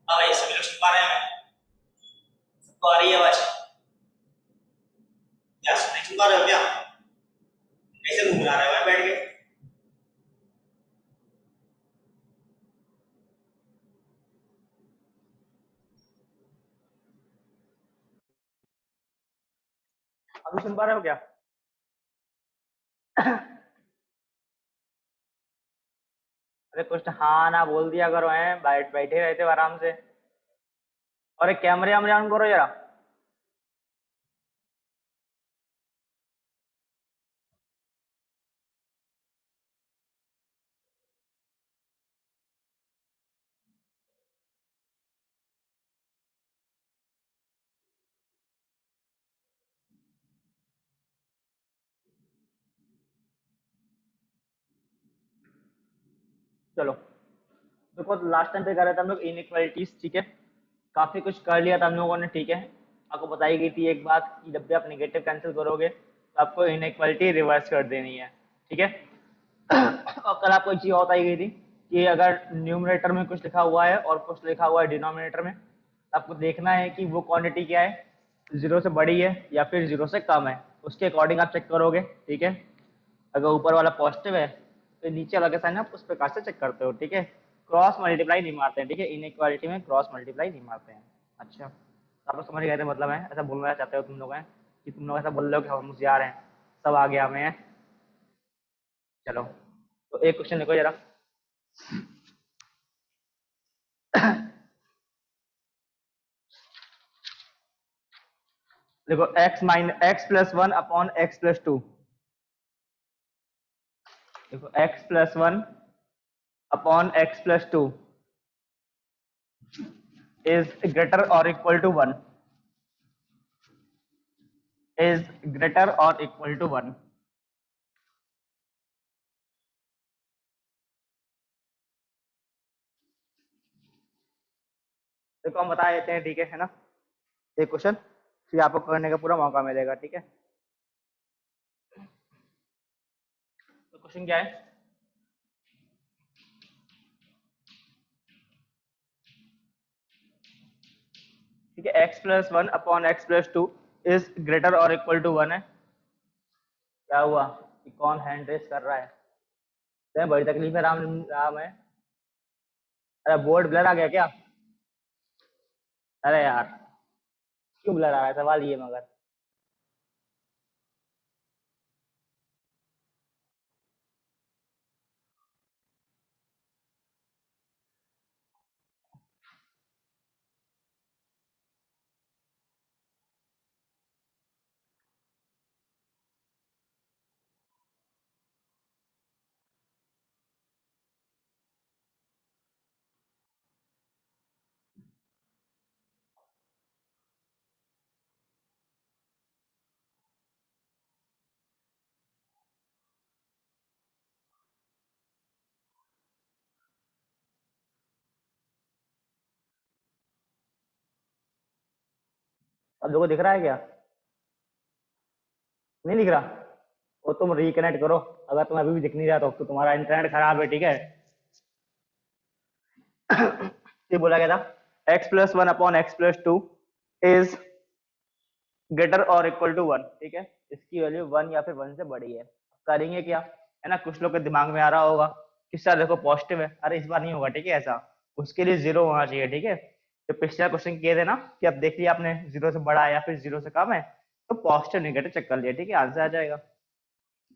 हाँ भाई, सभी लोग सुन पा रहे हैं? सबको आ रही है आवाज? क्या नहीं सुन पा रहे हो क्या? कैसे घूम रहे हो भाई बैठ के? अभी सुन पा रहे हो क्या? अरे कुछ हाँ ना बोल दिया करो, हैं बैठे रहते हो आराम से। और एक कैमरे वैमरे ऑन करो जरा। चलो, देखो लास्ट टाइम पे कर रहे थे हम लोग इनइक्वालिटीज, ठीक है। काफी कुछ कर लिया था हम लोगों ने, ठीक है। आपको बताई गई थी एक बात कि जब भी आप नेगेटिव कैंसिल करोगे तो आपको इनइक्वालिटी रिवर्स कर देनी है, ठीक है। और कल आपको एक चीज और बताई गई थी कि अगर न्यूमरेटर में कुछ लिखा हुआ है और कुछ लिखा हुआ है डिनोमिनेटर में, तो आपको देखना है कि वो क्वांटिटी क्या है, जीरो से बड़ी है या फिर जीरो से कम है। उसके अकॉर्डिंग आप चेक करोगे, ठीक है। अगर ऊपर वाला पॉजिटिव है तो नीचे वाला का साइन आप उस प्रकार से चेक करते हो, ठीक है। क्रॉस मल्टीप्लाई नहीं मारते हैं, ठीक है। इनइक्वालिटी में क्रॉस मल्टीप्लाई नहीं मारते हैं। अच्छा, तो आप लोग समझ गए थे मतलब है, ऐसा बोलना चाहते हो तुम लोग हैं कि तुम लोग ऐसा बोल रहे हो कि हम होशियार हैं, सब आ गया हमें है। चलो, तो एक क्वेश्चन लिखो जरा। देखो X plus one upon X plus two. देखो X plus one upon X plus two is greater और equal to one. Is greater और इक्वल टू वन। देखो हम बता देते हैं, ठीक है ना। एक क्वेश्चन फिर आपको करने का पूरा मौका मिलेगा, ठीक है। तो क्वेश्चन क्या है? ठीक है, x plus one upon X plus two is greater और इक्वल टू वन है। क्या हुआ कि कौन हैंड रेस कर रहा है? तो बड़ी तकलीफ है राम राम है। अरे बोर्ड ब्लर आ गया क्या? अरे यार, क्यों ब्लर आ रहा है, सवाल ये मगर। अब देखो दिख रहा है क्या? नहीं दिख रहा? वो तुम रिकनेक्ट करो। अगर तुम्हें अभी भी दिख नहीं रहा तो तुम्हारा इंटरनेट खराब है, ठीक है। ये बोला गया था x plus one upon X plus two is greater और इक्वल टू वन, ठीक है। इसकी वैल्यू वन या फिर वन से बड़ी है। करेंगे क्या, है ना। कुछ लोग के दिमाग में आ रहा होगा कि सर देखो पॉजिटिव है, अरे इस बार नहीं होगा, ठीक है ऐसा। उसके लिए जीरो होना चाहिए, ठीक है। तो पिछला क्वेश्चन किए थे ना कि अब देख लिया आपने जीरो से बड़ा है या फिर जीरो से कम है, तो पॉजिटिव नेगेटिव चेक कर लिया, ठीक है, आंसर आ जाएगा।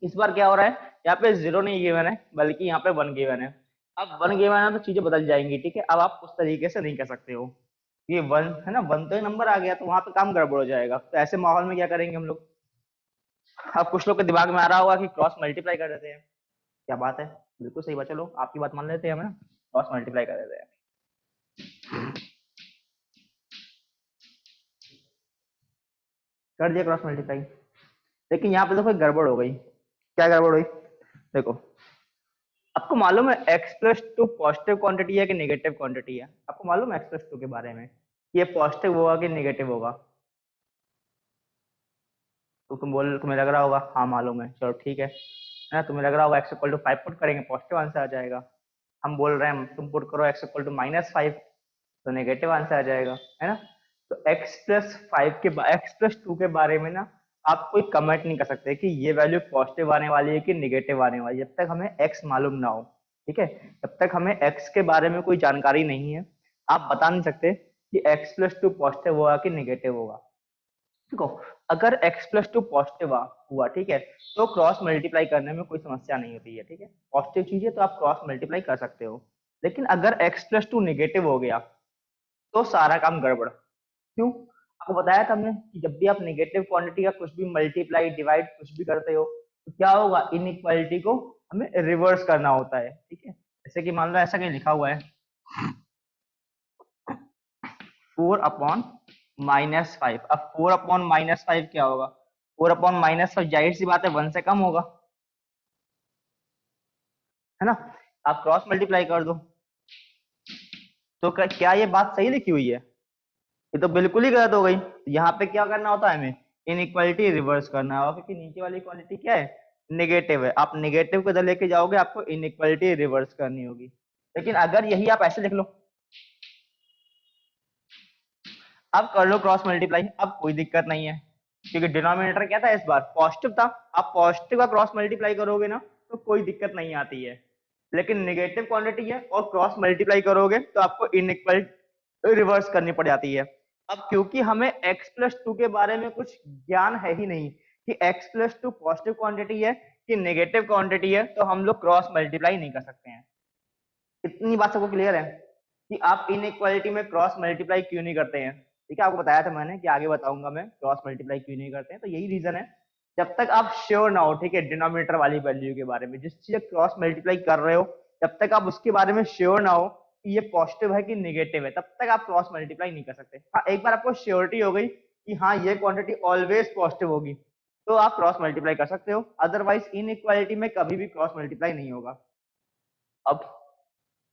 इस बार क्या हो रहा है, यहाँ पे जीरो नहीं गिवन है बल्कि यहाँ पे वन गिवन है। अब वन गिवन है तो चीजें बदल जाएंगी, ठीक है। अब आप उस तरीके से नहीं कर सकते हो। ये वन है ना, वन तो नंबर आ गया तो वहां पे काम गड़बड़ हो जाएगा। तो ऐसे माहौल में क्या करेंगे हम लोग? अब कुछ लोग के दिमाग में आ रहा होगा कि क्रॉस मल्टीप्लाई कर देते हैं। क्या बात है, बिल्कुल सही बात। चलो आपकी बात मान लेते हैं हम ना, क्रॉस मल्टीप्लाई कर देते हैं। कर दिया क्रॉस मल्टीप्लाई। लेकिन यहाँ पे देखो एक गड़बड़ हो गई। क्या गड़बड़ हुई? देखो, आपको मालूम है x plus to positive quantity है कि नेगेटिव क्वांटिटी है? आपको मालूम है एक्स प्लस टू के बारे में, ये पॉजिटिव होगा कि नेगेटिव होगा? तो तुम्हें लग रहा होगा हाँ मालूम है, चलो ठीक है ना। तुम्हें लग रहा होगा X equal to five put करेंगे पॉजिटिव आंसर आ जाएगा। हम बोल रहे हैं तुम पुट करो X equal to minus five, तो नेगेटिव आंसर आ जाएगा, है ना। तो x+5 के x+2 के बारे में ना आप कोई कमेंट नहीं कर सकते कि ये वैल्यू पॉजिटिव आने वाली है कि नेगेटिव आने वाली है, जब तक हमें x मालूम ना हो। ठीक है, जब तक हमें x के बारे में कोई जानकारी नहीं है, आप बता नहीं सकते कि x+2 पॉजिटिव होगा कि नेगेटिव होगा। देखो, अगर x+2 पॉजिटिव हुआ, ठीक है, तो क्रॉस मल्टीप्लाई करने में कोई समस्या नहीं होती है। ठीक है, पॉजिटिव चीज है तो आप क्रॉस मल्टीप्लाई कर सकते हो। लेकिन अगर x+2 नेगेटिव हो गया तो सारा काम गड़बड़। क्यों? आपको बताया था हमने कि जब भी आप नेगेटिव क्वांटिटी का कुछ भी मल्टीप्लाई डिवाइड कुछ भी करते हो तो क्या होगा, इनइक्वालिटी को हमें रिवर्स करना होता है। ठीक है, जैसे कि मान लो ऐसा कहीं लिखा हुआ है 4/-5। अब 4/-5 क्या होगा? 4/-5 जाहिर सी बात है 1 से कम होगा, है ना। आप क्रॉस मल्टीप्लाई कर दो, तो क्या ये बात सही लिखी हुई है? ये तो बिल्कुल ही गलत हो गई। यहाँ पे क्या करना होता है, हमें इनइक्वालिटी रिवर्स करना होगा, क्योंकि नीचे वाली क्वालिटी क्या है, नेगेटिव है। आप नेगेटिव को इधर लेके जाओगे, आपको इनइक्वालिटी रिवर्स करनी होगी। लेकिन अगर यही आप ऐसे लिख लो, अब कर लो क्रॉस मल्टीप्लाई, अब कोई दिक्कत नहीं है, क्योंकि डिनोमिनेटर क्या था इस बार, पॉजिटिव था। आप पॉजिटिव का क्रॉस मल्टीप्लाई करोगे ना तो कोई दिक्कत नहीं आती है। लेकिन नेगेटिव क्वांटिटी है और क्रॉस मल्टीप्लाई करोगे तो आपको इनइक्वल रिवर्स करनी पड़ जाती है। अब क्योंकि हमें x+2 के बारे में कुछ ज्ञान है ही नहीं कि x+2 पॉजिटिव क्वांटिटी है कि नेगेटिव क्वांटिटी है, तो हम लोग क्रॉस मल्टीप्लाई नहीं कर सकते हैं। इतनी बात सबको क्लियर है कि आप इनइक्वालिटी में क्रॉस मल्टीप्लाई क्यों नहीं करते हैं? ठीक है, आपको बताया था मैंने कि आगे बताऊंगा मैं क्रॉस मल्टीप्लाई क्यों नहीं करते हैं। तो यही रीजन है, जब तक आप श्योर ना हो, ठीक है, डिनोमिनेटर वाली वैल्यू के बारे में, जिस चीज क्रॉस मल्टीप्लाई कर रहे हो, जब तक आप उसके बारे में श्योर ना हो कि ये पॉजिटिव है कि नेगेटिव है, तब तक आप क्रॉस मल्टीप्लाई नहीं कर सकते। हाँ, एक बार आपको श्योरिटी हो गई कि हाँ ये क्वांटिटी ऑलवेज पॉजिटिव होगी, तो आप क्रॉस मल्टीप्लाई कर सकते हो, अदरवाइज इनइक्वालिटी में कभी भी क्रॉस मल्टीप्लाई नहीं होगा। अब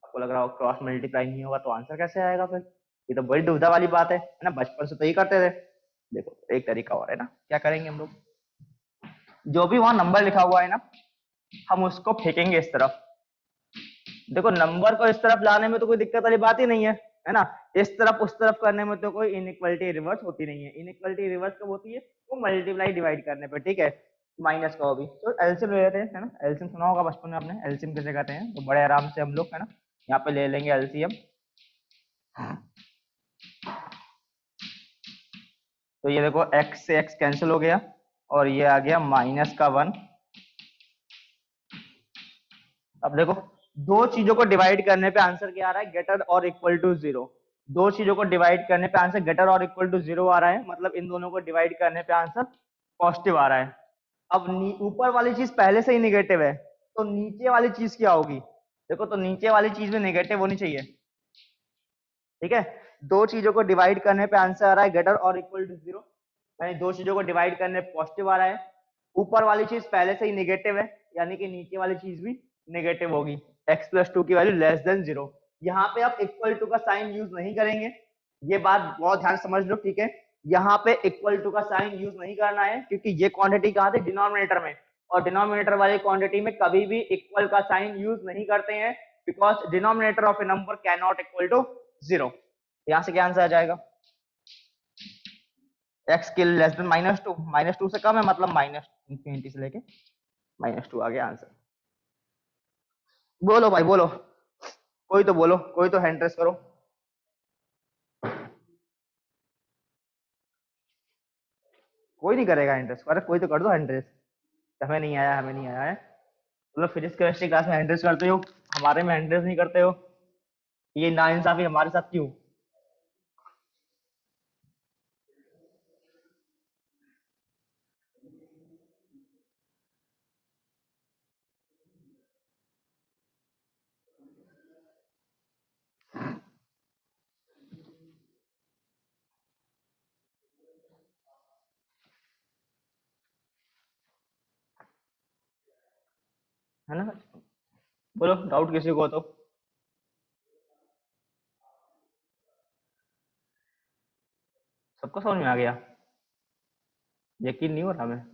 आपको लग रहा हो क्रॉस मल्टीप्लाई नहीं होगा तो आंसर कैसे आएगा फिर? ये तो बड़ी दुविधा वाली बात है ना। बचपन से तो ही करते थे। देखो, एक तरीका और है ना, क्या करेंगे हम लोग, जो भी वहां नंबर लिखा हुआ है ना, हम उसको फेंकेंगे इस तरफ। देखो, नंबर को इस तरफ लाने में तो कोई दिक्कत वाली बात ही नहीं है ना। इस तरफ उस तरफ करने में तो कोई इनइक्वालिटी रिवर्स होती नहीं है। इनइक्वालिटी रिवर्स कब होती है? वो मल्टीप्लाई डिवाइड करने पर, ठीक है, माइनस का भी। तो एलसीएम ले लेते हैं, है ना। एलसीएम सुना होगा बचपन में आपने, एलसीएम किसे कहते हैं, तो बड़े आराम से हम लोग, है ना, यहाँ पे ले लेंगे एलसीएम। तो ये देखो, x से x कैंसिल हो गया और ये आ गया -1। अब देखो, दो चीजों को डिवाइड करने पे आंसर क्या आ रहा है, ग्रेटर और इक्वल टू 0। दो चीजों को डिवाइड करने पे आंसर ग्रेटर और इक्वल टू 0 आ रहा है, मतलब इन दोनों को डिवाइड करने पे आंसर पॉजिटिव आ रहा है। अब ऊपर वाली चीज पहले से ही निगेटिव है, तो नीचे वाली चीज क्या होगी? देखो, तो नीचे वाली चीज में नेगेटिव होनी चाहिए। ठीक है, दो चीजों को डिवाइड करने पे आंसर आ रहा है ग्रेटर और इक्वल टू 0, यानी दो चीजों को डिवाइड करने पे पॉजिटिव आ रहा है। ऊपर वाली चीज पहले से ही नेगेटिव है, यानी कि नीचे वाली चीज भी नेगेटिव होगी। x+2 की वैल्यू लेस देन 0। यहाँ पे आप इक्वल टू का साइन यूज नहीं करेंगे, ये बात बहुत ध्यान समझ लो, ठीक है। यहाँ पे इक्वल टू का साइन यूज नहीं करना है, क्योंकि ये क्वांटिटी कहाँ थी, डिनोमिनेटर में, और डिनोमिनेटर वाली क्वांटिटी में कभी भी इक्वल का साइन यूज नहीं करते हैं, because denominator of a number can not equal to 0। यहाँ से क्या आंसर आ जाएगा, x के लेस देन -2, -2 से कम है, मतलब -∞ से लेके -2 आ गया आंसर। बोलो भाई बोलो, कोई तो बोलो, कोई तो हैंड रेस करो। कोई नहीं करेगा हैंड रेस, अरे कोई तो कर दो हैंड रेस। हमें नहीं आया, हमें नहीं आया है। मतलब फिजिक्स केमिस्ट्री क्लास में हैंड रेस करते हो, हमारे में हैंड रेस नहीं करते हो, ये नाइंसाफी हमारे साथ क्यों? है ना, बोलो डाउट किसी को हो तो। सबको समझ में आ गया? यकीन नहीं हो रहा हमें।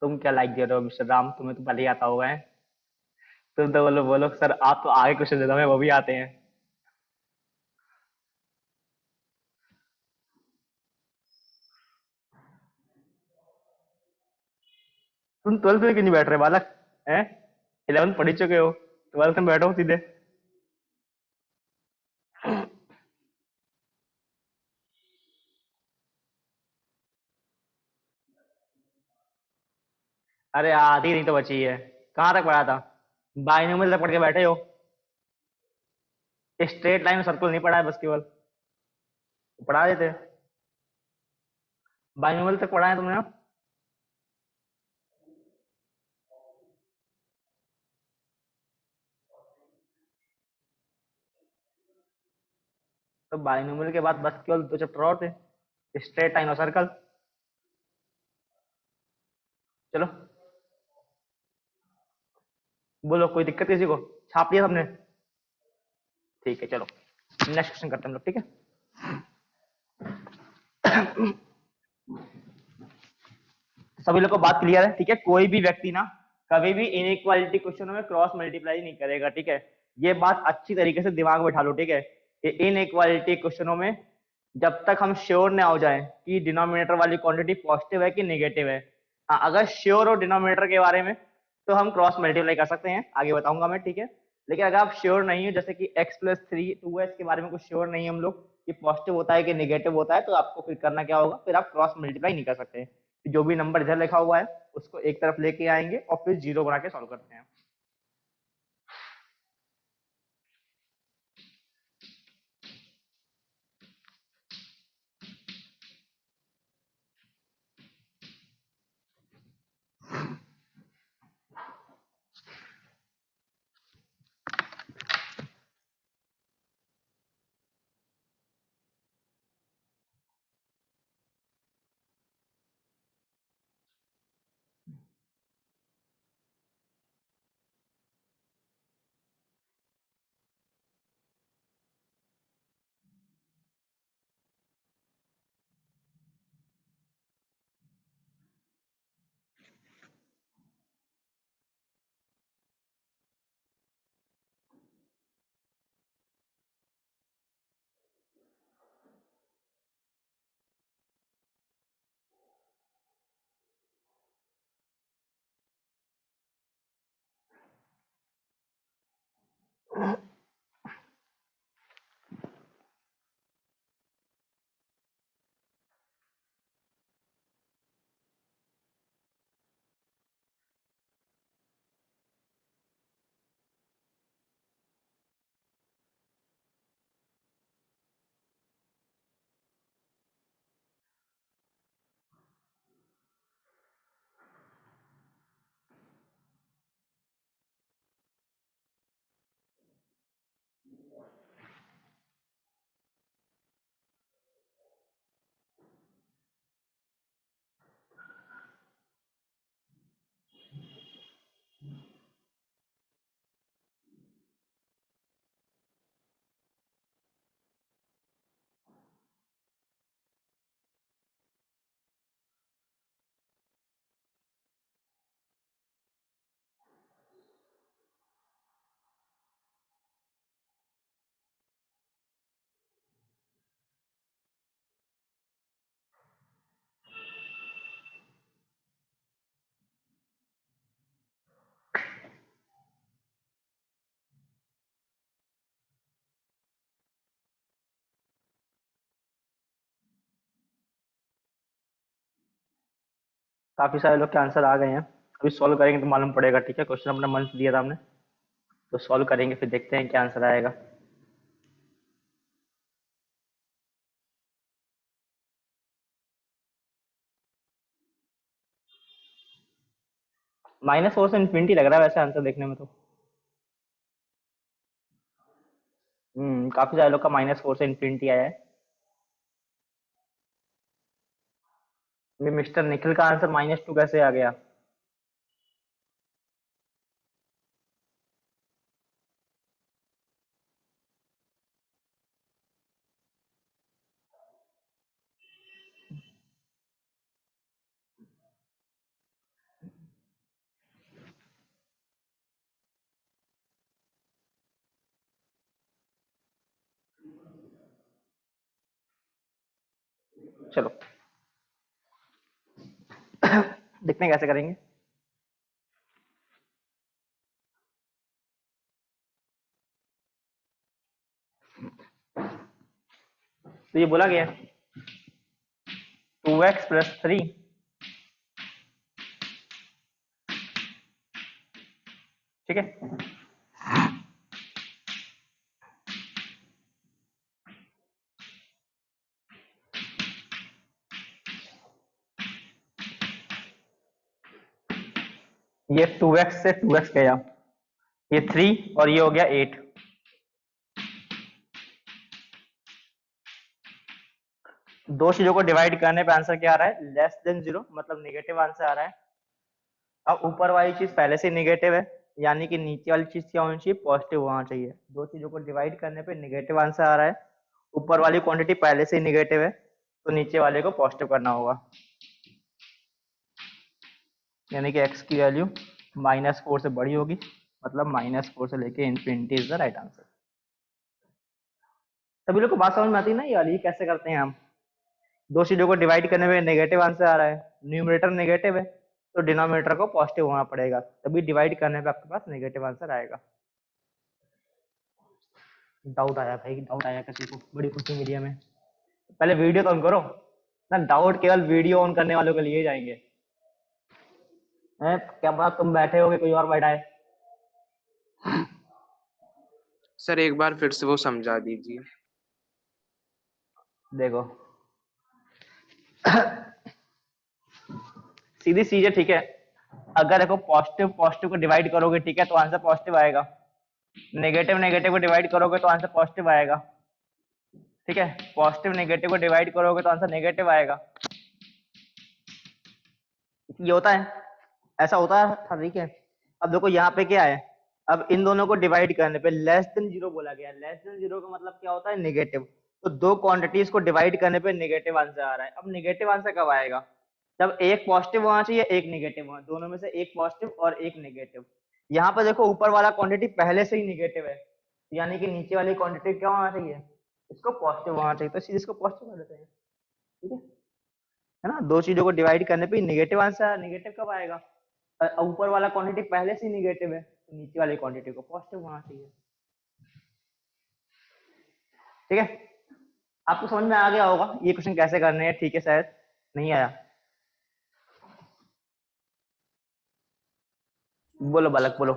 तुम क्या लाइक दे रहे हो मिस्टर राम, तुम्हें तो भले ही आता होगा है। तुम तो बोलो बोलो सर, आप तो आगे क्वेश्चन देते हमें वो भी आते हैं। तुम 12th में क्यों नहीं बैठ रहे बालक? हैं? 11th पढ़ ही चुके हो, 12th में बैठो सीधे। अरे आधी नहीं तो बची है। कहाँ तक पढ़ा था? बाइनोमियल तक पढ़ के बैठे हो। स्ट्रेट लाइन सर्कल नहीं पढ़ा है बस केवल, पढ़ा देते। बाइनोमियल तक पढ़ा है तुमने ना? तो बाइनोमियल के बाद बस केवल दो चैप्टर और थे, स्ट्रेट लाइन और सर्कल। चलो बोलो, कोई दिक्कत किसी को? छाप दिया सबने? ठीक है चलो, नेक्स्ट क्वेश्चन करते हैं हम लोग, ठीक है। सभी लोग को बात क्लियर है? ठीक है, कोई भी व्यक्ति ना कभी भी इनइक्वालिटी क्वेश्चनों में क्रॉस मल्टीप्लाई नहीं करेगा, ठीक है। ये बात अच्छी तरीके से दिमाग में बैठा लो, ठीक है। ये इनइक्वालिटी क्वेश्चनों में जब तक हम श्योर ना हो जाए कि डिनोमिनेटर वाली क्वांटिटी पॉजिटिव है कि नेगेटिव है, हाँ, अगर श्योर हो डिनोमिनेटर के बारे में तो हम क्रॉस मल्टीप्लाई कर सकते हैं, आगे बताऊंगा मैं, ठीक है। लेकिन अगर आप श्योर नहीं हो, जैसे कि x+3 के बारे में कुछ श्योर नहीं है हम लोग कि पॉजिटिव होता है कि नेगेटिव होता है, तो आपको फिर करना क्या होगा, फिर आप क्रॉस मल्टीप्लाई नहीं कर सकते। जो भी नंबर इधर लिखा हुआ है उसको एक तरफ लेके आएंगे और फिर जीरो बना के सॉल्व करते हैं। काफी सारे लोग के आंसर आ गए हैं, अभी सॉल्व करेंगे तो मालूम पड़ेगा, ठीक है। क्वेश्चन अपना मन से दिया था हमने, तो सॉल्व करेंगे फिर देखते हैं क्या आंसर आएगा। -4 से इन्फिनिटी लग रहा है वैसे आंसर देखने में तो। काफी सारे लोग का -4 से इन्फिनिटी आया है। मिस्टर निखिल का आंसर -2 कैसे आ गया? चलो देखते हैं कैसे करेंगे। तो ये बोला गया 2x प्लस 3 ठीक है। ये 2x से 2x गया, ये 3 और ये हो गया 8। दो चीजों को डिवाइड करने पे आंसर क्या आ रहा है, लेस देन 0, मतलब नेगेटिव आंसर आ रहा है। अब ऊपर वाली चीज पहले से नेगेटिव है, यानी कि नीचे वाली चीज क्या होनी चाहिए, पॉजिटिव होना चाहिए। दो चीजों को डिवाइड करने पे नेगेटिव आंसर आ रहा है, ऊपर वाली क्वांटिटी पहले से ही नेगेटिव है, तो नीचे वाले को पॉजिटिव करना होगा। यानी कि x की वैल्यू -4 से बड़ी होगी, मतलब -4 से लेके infinity is the right answer. सभी लोग को बात समझ में आती है ना ये वाली, कैसे करते हैं हम। दो चीजों को डिवाइड करने में नेगेटिव आंसर आ रहा है, न्यूमरेटर नेगेटिव है, तो डिनोमिनेटर को पॉजिटिव होना पड़ेगा, तभी डिवाइड करने पे आपके पास नेगेटिव आंसर आएगा। डाउट आया भाई, डाउट आया किसी को, बड़ी खुशी मिली हमें। पहले वीडियो तो ऑन करो ना, डाउट केवल वीडियो ऑन करने वालों के लिए जाएंगे। क्या बात, तुम बैठे होगे कोई और बैठा है। सर एक बार फिर से वो समझा दीजिए। देखो सीधी चीज है, ठीक है। अगर देखो पॉजिटिव पॉजिटिव को डिवाइड करोगे, ठीक है, तो आंसर पॉजिटिव आएगा। नेगेटिव नेगेटिव को डिवाइड करोगे तो आंसर पॉजिटिव आएगा, ठीक है। पॉजिटिव नेगेटिव को डिवाइड करोगे तो आंसर नेगेटिव आएगा। ये होता है, ऐसा होता है, ठीक है। अब देखो यहाँ पे क्या है, अब इन दोनों को डिवाइड करने पे लेस देन 0 बोला गया। लेस देन 0 का मतलब क्या होता है, नेगेटिव। तो दो क्वांटिटीज को डिवाइड करने पे नेगेटिव आंसर आ रहा है। अब नेगेटिव आंसर कब आएगा, जब एक पॉजिटिव होना चाहिए एक नेगेटिव होना, दोनों में से एक पॉजिटिव और एक नेगेटिव। यहाँ पे देखो ऊपर वाला क्वांटिटी पहले से ही नेगेटिव है, यानी कि नीचे वाली क्वांटिटी क्या होना चाहिए, इसको पॉजिटिव होना चाहिए, तो इसको पॉजिटिव कर देते हैं, ठीक है ना। दो चीजों को डिवाइड करने पे नेगेटिव आंसर, नेगेटिव कब आएगा, ऊपर वाला क्वांटिटी पहले से ही नेगेटिव है, तो नीचे वाली क्वांटिटी को पॉजिटिव होना चाहिए, ठीक है। आपको समझ में आ गया होगा ये क्वेश्चन कैसे करने हैं, ठीक है। शायद नहीं आया, बोलो बालक बोलो।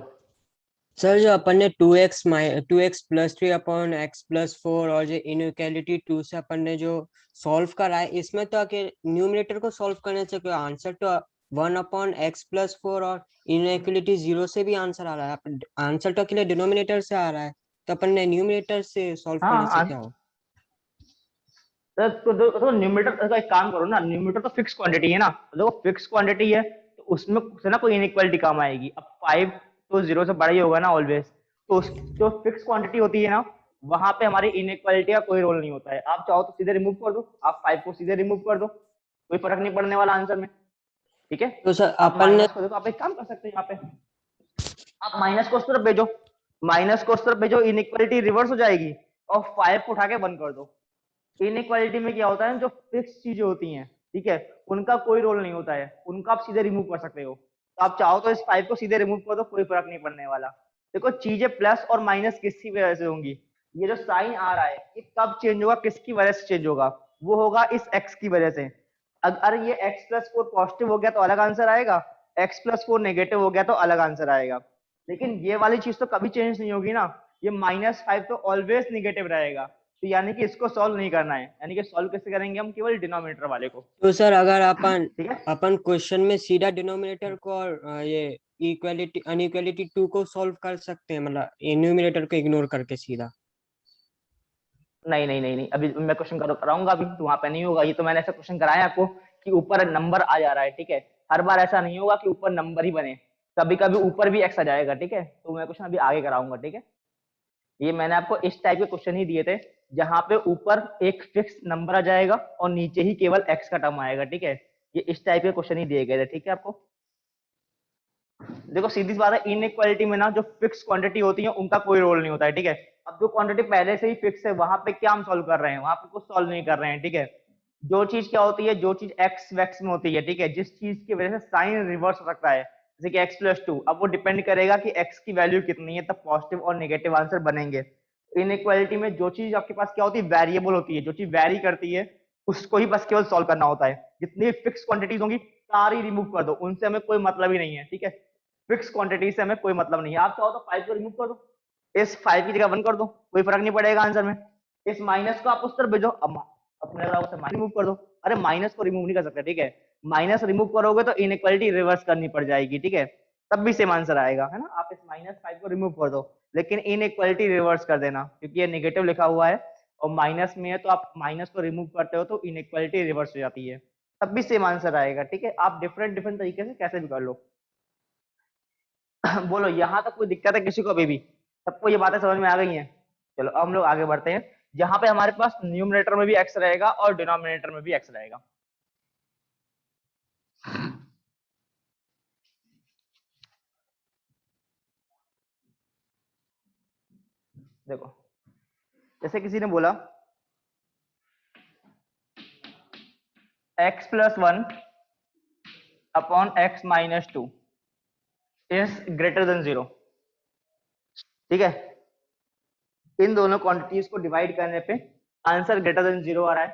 सर जो अपन ने 2x plus 3 upon x plus 4 और जो इनइक्वालिटी 2 से अपन ने जो सॉल्व करा है, इसमें तो न्यूमरेटर को सॉल्व करने से कोई आंसर तो 1 अपॉन x प्लस 4 और इनइक्वालिटी 0 से भी आंसर आ रहा है। आंसर तो अकेले डिनोमिनेटर से आ रहा है, तो अपन ने न्यूमरेटर से सॉल्व करने से क्या हो। तो न्यूमरेटर का एक काम करो ना, न्यूमरेटर तो फिक्स क्वांटिटी है ना, तो देखो फिक्स क्वांटिटी है तो उसमें से ना कोई इनइक्वालिटी काम आएगी। अब 5 तो 0 से बड़ा ही होगा ना ऑलवेज, तो जो फिक्स क्वांटिटी होती है ना, वहां पे हमारी इनइक्वालिटी का कोई रोल नहीं होता है। आप चाहो तो सीधे रिमूव कर दो, आप 5 को सीधे रिमूव कर दो, कोई फर्क नहीं पड़ने वाला आंसर में, ठीक है। तो सर आप अपन ने माइनस को देखो, आप एक काम कर सकते हैं, यहाँ पे आप माइनस को उस तरफ भेजो, माइनस को उस तरफ भेजो, इनइक्वालिटी रिवर्स हो जाएगी, और 5 को उठा के 1 कर दो। इनइक्वालिटी में क्या होता है, जो फिक्स चीजें होती हैं, ठीक है, उनका कोई रोल नहीं होता है, उनका आप सीधे रिमूव कर सकते हो। तो आप चाहो तो इस 5 को सीधे रिमूव कर दो, कोई फर्क नहीं पड़ने वाला। देखो चीजें प्लस और माइनस किसकी वजह से होंगी, ये जो साइन आ रहा है ये कब चेंज होगा, किसकी वजह से चेंज होगा, वो होगा इस x की वजह से। अगर ये x प्लस 4 पॉजिटिव हो गया तो अलग आंसर आएगा, x प्लस 4 नेगेटिव हो गया तो अलग आंसर आएगा। लेकिन ये वाली चीज तो कभी चेंज नहीं होगी ना, ये -5 तो ऑलवेज नेगेटिव रहेगा, तो यानी कि इसको सॉल्व नहीं करना है, यानी कि सॉल्व कैसे करेंगे हम, केवल डिनोमिनेटर वाले को, तो सर अगर अपन ठीक है। अपन क्वेश्चन में सीधा डिनोमिनेटर को और ये इक्वालिटी अनइक्वालिटी 2 को सॉल्व कर सकते हैं, मतलब न्यूमरेटर को इग्नोर करके सीधा। नहीं नहीं नहीं नहीं, अभी मैं क्वेश्चन कराऊंगा, अभी तो वहां पे नहीं होगा। ये तो मैंने ऐसा क्वेश्चन कराया आपको कि ऊपर नंबर आ जा रहा है, ठीक है। हर बार ऐसा नहीं होगा कि ऊपर नंबर ही बने, कभी कभी ऊपर भी एक्स आ जाएगा, ठीक है। तो मैं क्वेश्चन अभी आगे कराऊंगा, ठीक है। ये मैंने आपको इस टाइप के क्वेश्चन ही दिए थे, जहां पे ऊपर एक फिक्स नंबर आ जाएगा और नीचे ही केवल एक्स का टर्म आएगा, ठीक है। ये इस टाइप के क्वेश्चन ही दिए गए थे, ठीक है आपको। देखो सीधी सी बात है, इनइक्वालिटी में ना जो फिक्स क्वांटिटी होती है उनका कोई रोल नहीं होता है, ठीक है। अब जो क्वांटिटी पहले से ही फिक्स है, वहां पे क्या हम सॉल्व कर रहे हैं, वहां पे कुछ सॉल्व नहीं कर रहे हैं, ठीक है। जो चीज क्या होती है, जो चीज एक्स वैक्स में होती है, ठीक है, जिस चीज की वजह से साइन रिवर्स हो सकता है, जैसे कि x+2, अब वो डिपेंड करेगा कि x की वैल्यू कितनी है, तब पॉजिटिव और नेगेटिव आंसर बनेंगे। इनइक्वालिटी में जो चीज आपके पास क्या होती है, वेरिएबल होती है, जो चीज वेरी करती है उसको ही बस केवल सॉल्व करना होता है। जितनी फिक्स क्वांटिटीज होंगी सारी रिमूव कर दो, उनसे हमें कोई मतलब ही नहीं है, ठीक है, फिक्स क्वांटिटी से हमें कोई मतलब नहीं है। आप चाहो तो 5 को रिमूव कर दो, इस 5 की जगह 1 कर दो, कोई फर्क नहीं पड़ेगा आंसर में। इस माइनस को आप उस तरफ भेजो, अब अपने माइनस रिमूव कर दो। अरे माइनस को रिमूव नहीं कर सकते, ठीक है, माइनस रिमूव करोगे तो इनइक्वालिटी रिवर्स करनी पड़ जाएगी, ठीक है, तब भी सेम आंसर आएगा, है ना। आप इस -5 को रिमूव कर दो, लेकिन इनइक्वालिटी रिवर्स कर देना, क्योंकि ये नेगेटिव लिखा हुआ है और माइनस में है, तो आप माइनस को रिमूव करते हो तो इनइक्वालिटी रिवर्स हो जाती है, तब भी सेम आंसर आएगा, ठीक है। आप डिफरेंट डिफरेंट तरीके से कैसे भी कर लो। बोलो यहाँ तक कोई दिक्कत है किसी को अभी भी? सबको ये बातें समझ में आ गई हैं? चलो अब हम लोग आगे बढ़ते हैं, जहां पे हमारे पास न्यूमरेटर में भी एक्स रहेगा और डिनोमिनेटर में भी एक्स रहेगा। देखो, जैसे किसी ने बोला x+1 upon x-2 is greater than 0, ठीक है। इन दोनों क्वांटिटीज को डिवाइड करने पे आंसर ग्रेटर देन 0 आ रहा है।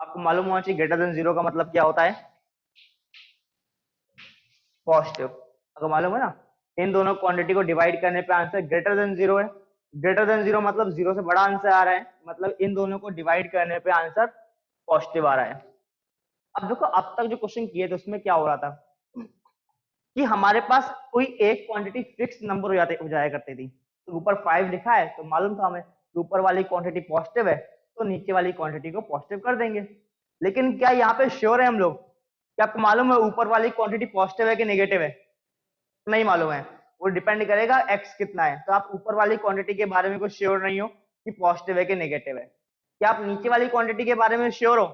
आपको मालूम होना चाहिए ग्रेटर देन 0 का मतलब क्या होता है, पॉजिटिव। अगर मालूम है ना, इन दोनों क्वांटिटी को डिवाइड करने पे आंसर ग्रेटर देन 0 है। ग्रेटर देन 0 मतलब 0 से बड़ा आंसर आ रहा है, मतलब इन दोनों को डिवाइड करने पे आंसर पॉजिटिव आ रहा है। अब देखो, अब तक जो क्वेश्चन किए थे उसमें क्या हो रहा था कि हमारे पास कोई एक क्वांटिटी फिक्स नंबर हो जाया करती थी। तो ऊपर 5 लिखा है तो मालूम था हमें कि ऊपर वाली क्वांटिटी पॉजिटिव है, तो नीचे वाली क्वांटिटी को पॉजिटिव कर देंगे। लेकिन क्या यहाँ पे श्योर है हम लोग? क्या आपको मालूम है ऊपर वाली क्वांटिटी पॉजिटिव है कि नेगेटिव है? नहीं मालूम है, वो डिपेंड करेगा एक्स कितना है। तो आप ऊपर वाली क्वांटिटी के बारे में कुछ श्योर नहीं हो कि पॉजिटिव है कि नेगेटिव है। क्या आप नीचे वाली क्वांटिटी के बारे में श्योर हो?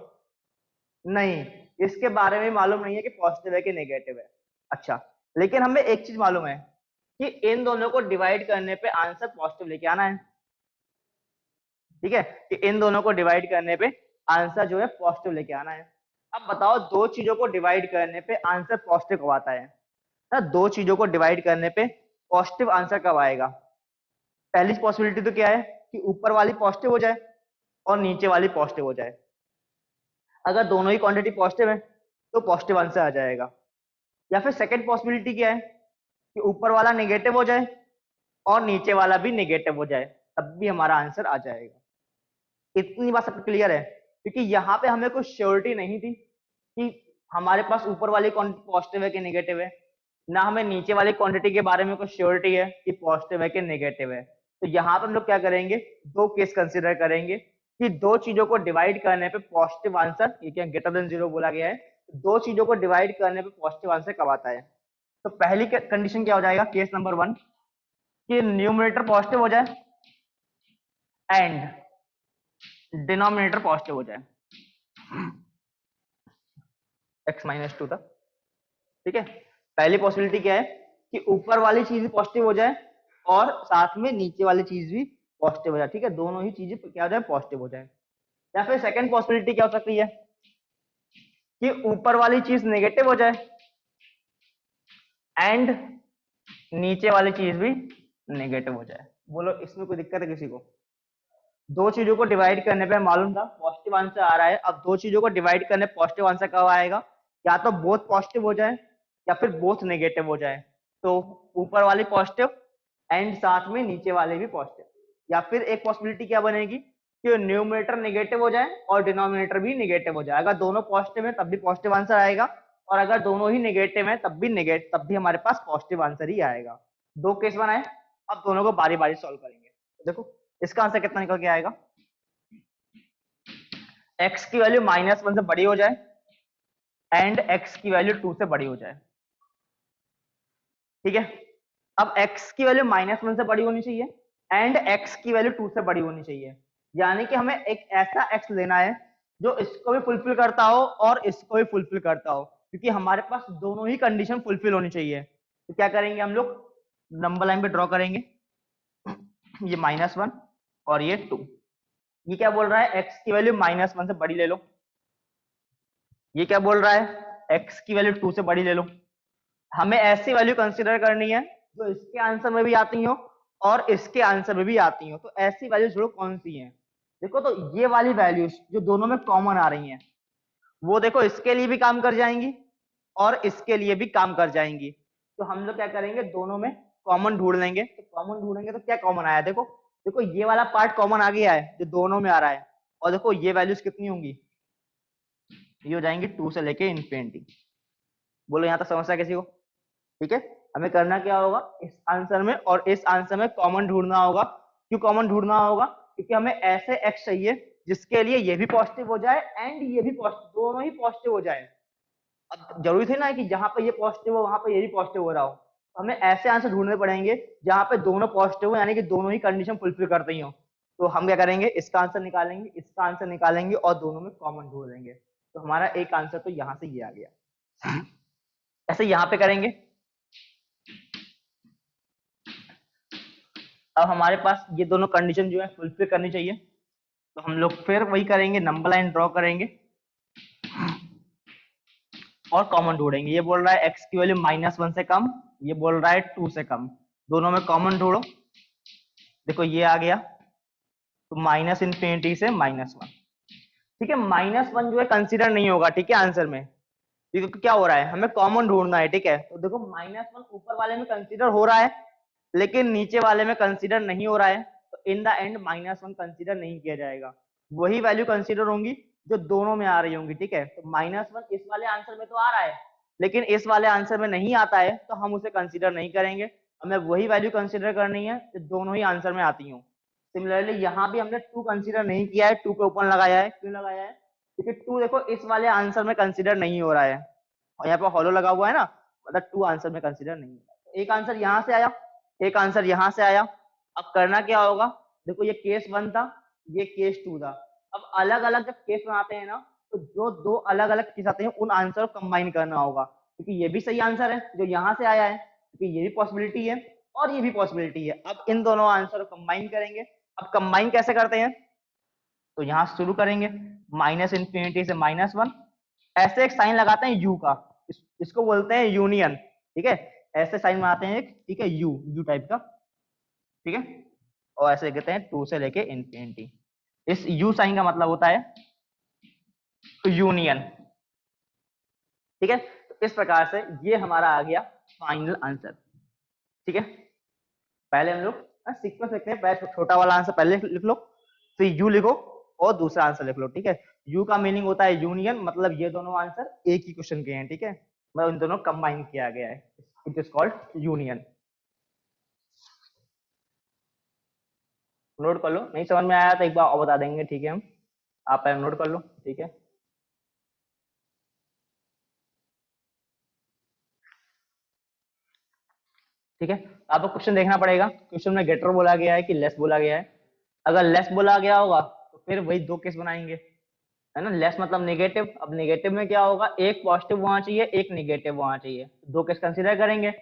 नहीं, इसके बारे में मालूम नहीं है कि पॉजिटिव है कि नेगेटिव है। अच्छा, लेकिन हमें एक चीज मालूम है कि इन दोनों को डिवाइड करने पे आंसर पॉजिटिव लेके आना है, ठीक है, कि इन दोनों को डिवाइड करने पे आंसर जो है पॉजिटिव लेके आना है। अब बताओ, दो चीजों को डिवाइड करने पे आंसर पॉजिटिव कब आता है ना? दो चीजों को डिवाइड करने पे पॉजिटिव आंसर कब आएगा? पहली पॉसिबिलिटी तो क्या है कि ऊपर वाली पॉजिटिव हो जाए और नीचे वाली पॉजिटिव हो जाए। अगर दोनों ही क्वांटिटी पॉजिटिव है तो पॉजिटिव आंसर आ जाएगा। या फिर सेकंड पॉसिबिलिटी क्या है कि ऊपर वाला नेगेटिव हो जाए और नीचे वाला भी नेगेटिव हो जाए, तब भी हमारा आंसर आ जाएगा। इतनी बात सबको क्लियर है? क्योंकि यहाँ पे हमें कुछ श्योरिटी नहीं थी कि हमारे पास ऊपर वाली क्वांटिटी पॉजिटिव है कि नेगेटिव है, ना हमें नीचे वाली क्वांटिटी के बारे में कुछ श्योरिटी है कि पॉजिटिव है कि नेगेटिव है। तो यहाँ पे हम लोग क्या करेंगे, दो केस कंसिडर करेंगे कि दो चीजों को डिवाइड करने पे पॉजिटिव आंसर, ये क्या ग्रेटर देन 0 बोला गया है, दो चीजों को डिवाइड करने पे पॉजिटिव आंसर कब आता है। तो पहली कंडीशन क्या हो जाएगा, केस नंबर 1, कि न्यूमरेटर पॉजिटिव हो जाए एंड डिनोमिनेटर पॉजिटिव हो जाए, x-2 तक, ठीक है। पहली पॉसिबिलिटी क्या है कि ऊपर वाली चीज पॉजिटिव हो जाए और साथ में नीचे वाली चीज भी पॉजिटिव हो जाए, ठीक है, दोनों ही चीजें क्या हो जाए, पॉजिटिव हो जाए। या फिर सेकंड पॉसिबिलिटी क्या हो सकती है कि ऊपर वाली चीज नेगेटिव हो जाए एंड नीचे वाली चीज भी नेगेटिव हो जाए। बोलो, इसमें कोई दिक्कत है किसी को? दो चीजों को डिवाइड करने पे मालूम था पॉजिटिव आंसर आ रहा है। अब दो चीजों को डिवाइड करने पॉजिटिव आंसर कब आएगा? या तो बोथ पॉजिटिव हो जाए या फिर बोथ नेगेटिव हो जाए। तो ऊपर वाली पॉजिटिव एंड साथ में नीचे वाले भी पॉजिटिव। या फिर एक पॉसिबिलिटी क्या बनेगी कि न्यूमरेटर नेगेटिव हो जाए और डिनोमिनेटर भी नेगेटिव हो जाए। अगर दोनों पॉजिटिव है तब भी पॉजिटिव आंसर आएगा, और अगर दोनों ही नेगेटिव है तब भी हमारे पास पॉजिटिव आंसर ही आएगा। दो केस बनाए, अब दोनों को बारी बारी सॉल्व करेंगे। देखो, इसका आंसर कितना निकल के आएगा, x की वैल्यू -1 से बड़ी हो जाए एंड x की वैल्यू 2 से बड़ी हो जाए, ठीक है। अब x की वैल्यू -1 से बड़ी होनी चाहिए एंड x की वैल्यू 2 से बड़ी होनी चाहिए, यानी कि हमें एक ऐसा x लेना है जो इसको भी फुलफिल करता हो और इसको भी फुलफिल करता हो, क्योंकि हमारे पास दोनों ही कंडीशन फुलफिल होनी चाहिए। तो क्या करेंगे हम लोग, नंबर लाइन पे ड्रॉ करेंगे, ये -1 और ये 2। ये क्या बोल रहा है, x की वैल्यू -1 से बड़ी ले लो, ये क्या बोल रहा है, x की वैल्यू 2 से बड़ी ले लो। हमें ऐसी वैल्यू कंसीडर करनी है जो इसके आंसर में भी आती हो और इसके आंसर में भी आती हो। तो ऐसी वैल्यूज जो कौन सी हैं, देखो तो ये वाली वैल्यूज जो दोनों में कॉमन आ रही हैं वो देखो इसके लिए भी काम कर जाएंगी और इसके लिए भी काम कर जाएंगी। तो हम लोग क्या करेंगे, दोनों में कॉमन ढूंढ लेंगे। तो कॉमन ढूंढेंगे तो क्या कॉमन आया, देखो देखो ये वाला पार्ट कॉमन आ गया है जो दोनों में आ रहा है। और देखो ये वैल्यूज कितनी होंगी, ये हो जाएंगी 2 से लेके इनफिनिटी। बोलो यहाँ तक समस्या किसी को, ठीक है। हमें करना क्या होगा, इस आंसर में और इस आंसर में कॉमन ढूंढना होगा। क्यों कॉमन ढूंढना होगा, क्योंकि हमें ऐसे एक्स चाहिए जिसके लिए ये भी पॉजिटिव हो जाए एंड ये भी पॉजिटिव, दोनों ही पॉजिटिव हो जाए। अब जरूरी थे ना कि जहां पे ये पॉजिटिव हो वहां पे ये भी पॉजिटिव हो रहा हो। तो हमें ऐसे आंसर ढूंढने पड़ेंगे जहां पे दोनों पॉजिटिव हो, यानी कि दोनों ही कंडीशन फुलफिल करती हो। तो हम क्या करेंगे, इसका आंसर निकालेंगे, इसका आंसर निकालेंगे और दोनों में कॉमन ढूंढ लेंगे। तो हमारा एक आंसर तो यहाँ से ये आ गया। ऐसे यहाँ पे करेंगे। अब हमारे पास ये दोनों कंडीशन जो है फुलफिल करनी चाहिए। तो हम लोग फिर वही करेंगे, नंबर लाइन ड्रॉ करेंगे और कॉमन ढूंढेंगे। ये बोल रहा है x की वैल्यू -1 से कम, ये बोल रहा है 2 से कम, दोनों में कॉमन ढूंढो। देखो ये आ गया, तो माइनस इनफिनिटी से -1, ठीक है। -1 जो है कंसीडर नहीं होगा, ठीक है, आंसर में। क्योंकि क्या हो रहा है, हमें कॉमन ढूंढना है, ठीक है। तो देखो -1 ऊपर वाले में कंसीडर हो रहा है लेकिन नीचे वाले में कंसीडर नहीं हो रहा है। तो इन द एंड -1 कंसीडर नहीं किया जाएगा, वही वैल्यू कंसीडर होंगी जो दोनों में आ रही होंगी, ठीक है। तो -1 इस वाले आंसर में तो आ रहा है लेकिन इस वाले आंसर में नहीं आता है, तो हम उसे कंसीडर नहीं करेंगे। हमें वही वैल्यू कंसीडर करनी है जो दोनों ही आंसर में आती हूँ। सिमिलरली यहाँ भी हमने 2 कंसीडर नहीं किया है, 2 पे ओपन लगाया है। क्यों लगाया है, क्योंकि 2 देखो इस वाले आंसर में कंसीडर नहीं हो रहा है और यहाँ पे हॉलो लगा हुआ है ना, मतलब 2 आंसर में कंसीडर नहीं हो रहा है। एक आंसर यहाँ से आया, एक आंसर यहाँ से आया। अब करना क्या होगा, देखो ये केस 1 था, ये केस 2 था। अब अलग अलग जब केस बनाते हैं ना, तो जो दो अलग अलग केस आते हैं उन आंसर को कंबाइन करना होगा। क्योंकि ये भी सही आंसर है जो यहाँ से आया है, क्योंकि ये भी पॉसिबिलिटी है और ये भी पॉसिबिलिटी है। अब इन दोनों आंसर को कंबाइन करेंगे। अब कंबाइन कैसे करते हैं, तो यहाँ से शुरू करेंगे, माइनस इनफिनिटी से -1, ऐसे एक साइन लगाते हैं यू का, इसको बोलते हैं यूनियन, ठीक है। ऐसे साइन बनाते हैं एक, ठीक है, यू यू टाइप का, ठीक है। और ऐसे कहते हैं 2 से लेके इनफिनिटी। इस यू साइन का मतलब होता है यूनियन, ठीक है। तो इस प्रकार से ये हमारा आ गया फाइनल आंसर, ठीक है। पहले हम लोग सीक्वेंस लिखते हैं, पहले छोटा वाला आंसर पहले लिख लो, फिर यू लिखो और दूसरा आंसर लिख लो, ठीक है। यू का मीनिंग होता है यूनियन, मतलब ये दोनों आंसर एक ही क्वेश्चन के हैं, ठीक है। मतलब इन दोनों कंबाइन किया गया है, it is called union. Note कर लो, नहीं समझ में आया तो एक बार और बता देंगे, ठीक है। हम आप पहले नोट कर लो, ठीक है। ठीक है, आपको क्वेश्चन देखना पड़ेगा। क्वेश्चन में गेटर बोला गया है कि लेस बोला गया है। अगर लेस बोला गया होगा तो फिर वही दो केस बनाएंगे, है ना। लेस मतलब नेगेटिव, अब नेगेटिव में क्या होगा, एक पॉजिटिव वहां चाहिए एक नेगेटिव वहां चाहिए, दो केस कंसीडर करेंगे,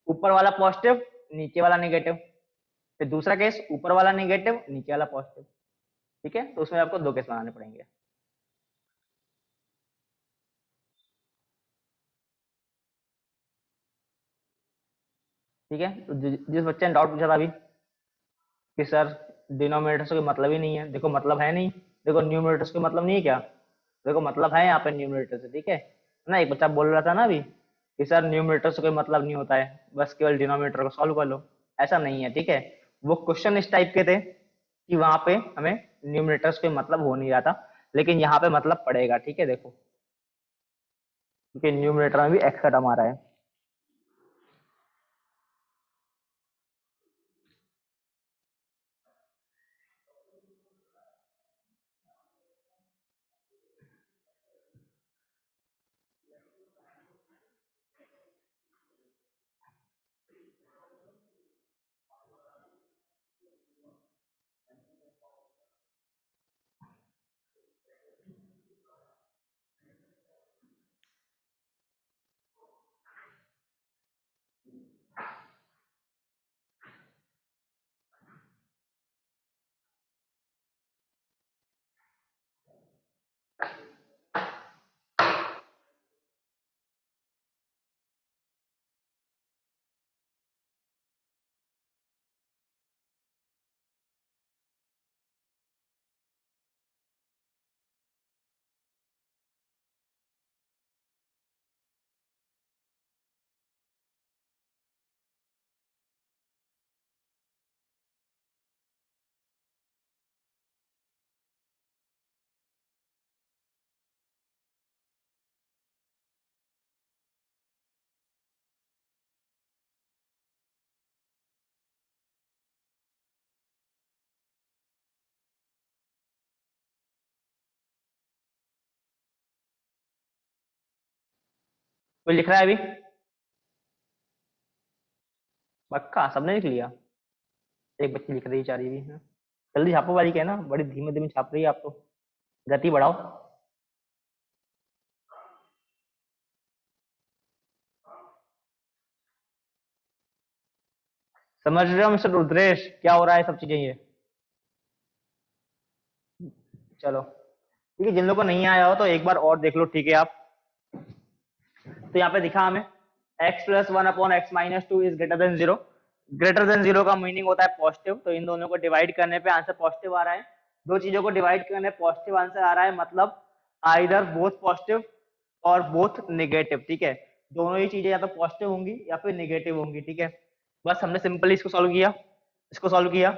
ऊपर वाला पॉजिटिव नीचे वाला नेगेटिव। फिर दूसरा केस, ऊपर वाला नेगेटिव नीचे वाला पॉजिटिव, ठीक है। तो उसमें आपको दो केस बनाने पड़ेंगे, ठीक है। तो जिस बच्चे ने डाउट पूछा था अभी कि सर डिनोमिनेटर से कोई मतलब ही नहीं है, देखो मतलब है नहीं, देखो न्यूमरेटर से कोई मतलब नहीं है क्या, देखो मतलब है यहाँ पे न्यूमरेटर से, ठीक है ना। एक बच्चा बोल रहा था ना अभी कि सर न्यूमरेटर से कोई मतलब नहीं होता है, बस केवल डिनोमिनेटर को सॉल्व कर लो। ऐसा नहीं है, ठीक है। वो क्वेश्चन इस टाइप के थे कि वहां पे हमें न्यूमरेटर से कोई मतलब हो नहीं रहा था, लेकिन यहाँ पे मतलब पड़ेगा, ठीक है। देखो क्योंकि न्यूमरेटर में भी एक्स का टर्म आ रहा है। कोई लिख रहा है अभी? पक्का सबने लिख लिया? एक बच्ची लिख रही है, चारी भी है। जल्दी छापो वाली के ना, बड़ी धीमे धीमे छाप रही है आप तो, गति बढ़ाओ। समझ रहे हो मिस्टर रुद्रेश क्या हो रहा है सब चीजें ये? चलो ठीक है, जिन लोगों को नहीं आया हो तो एक बार और देख लो, ठीक है आप। तो यहाँ पे दिखा हमें x plus one upon x minus two is greater than zero. Greater than zero का मीनिंग होता है पॉजिटिव, तो इन दोनों को डिवाइड करने पे आंसर पॉजिटिव आ रहा है। दो चीजों को डिवाइड करने पॉजिटिव आंसर आ रहा है, मतलब आइदर बोथ पॉजिटिव और बोथ नेगेटिव। ठीक है, दोनों ही चीजें या तो पॉजिटिव होंगी या फिर नेगेटिव होंगी। ठीक है, बस हमने सिंपली इसको सॉल्व किया, इसको सॉल्व किया,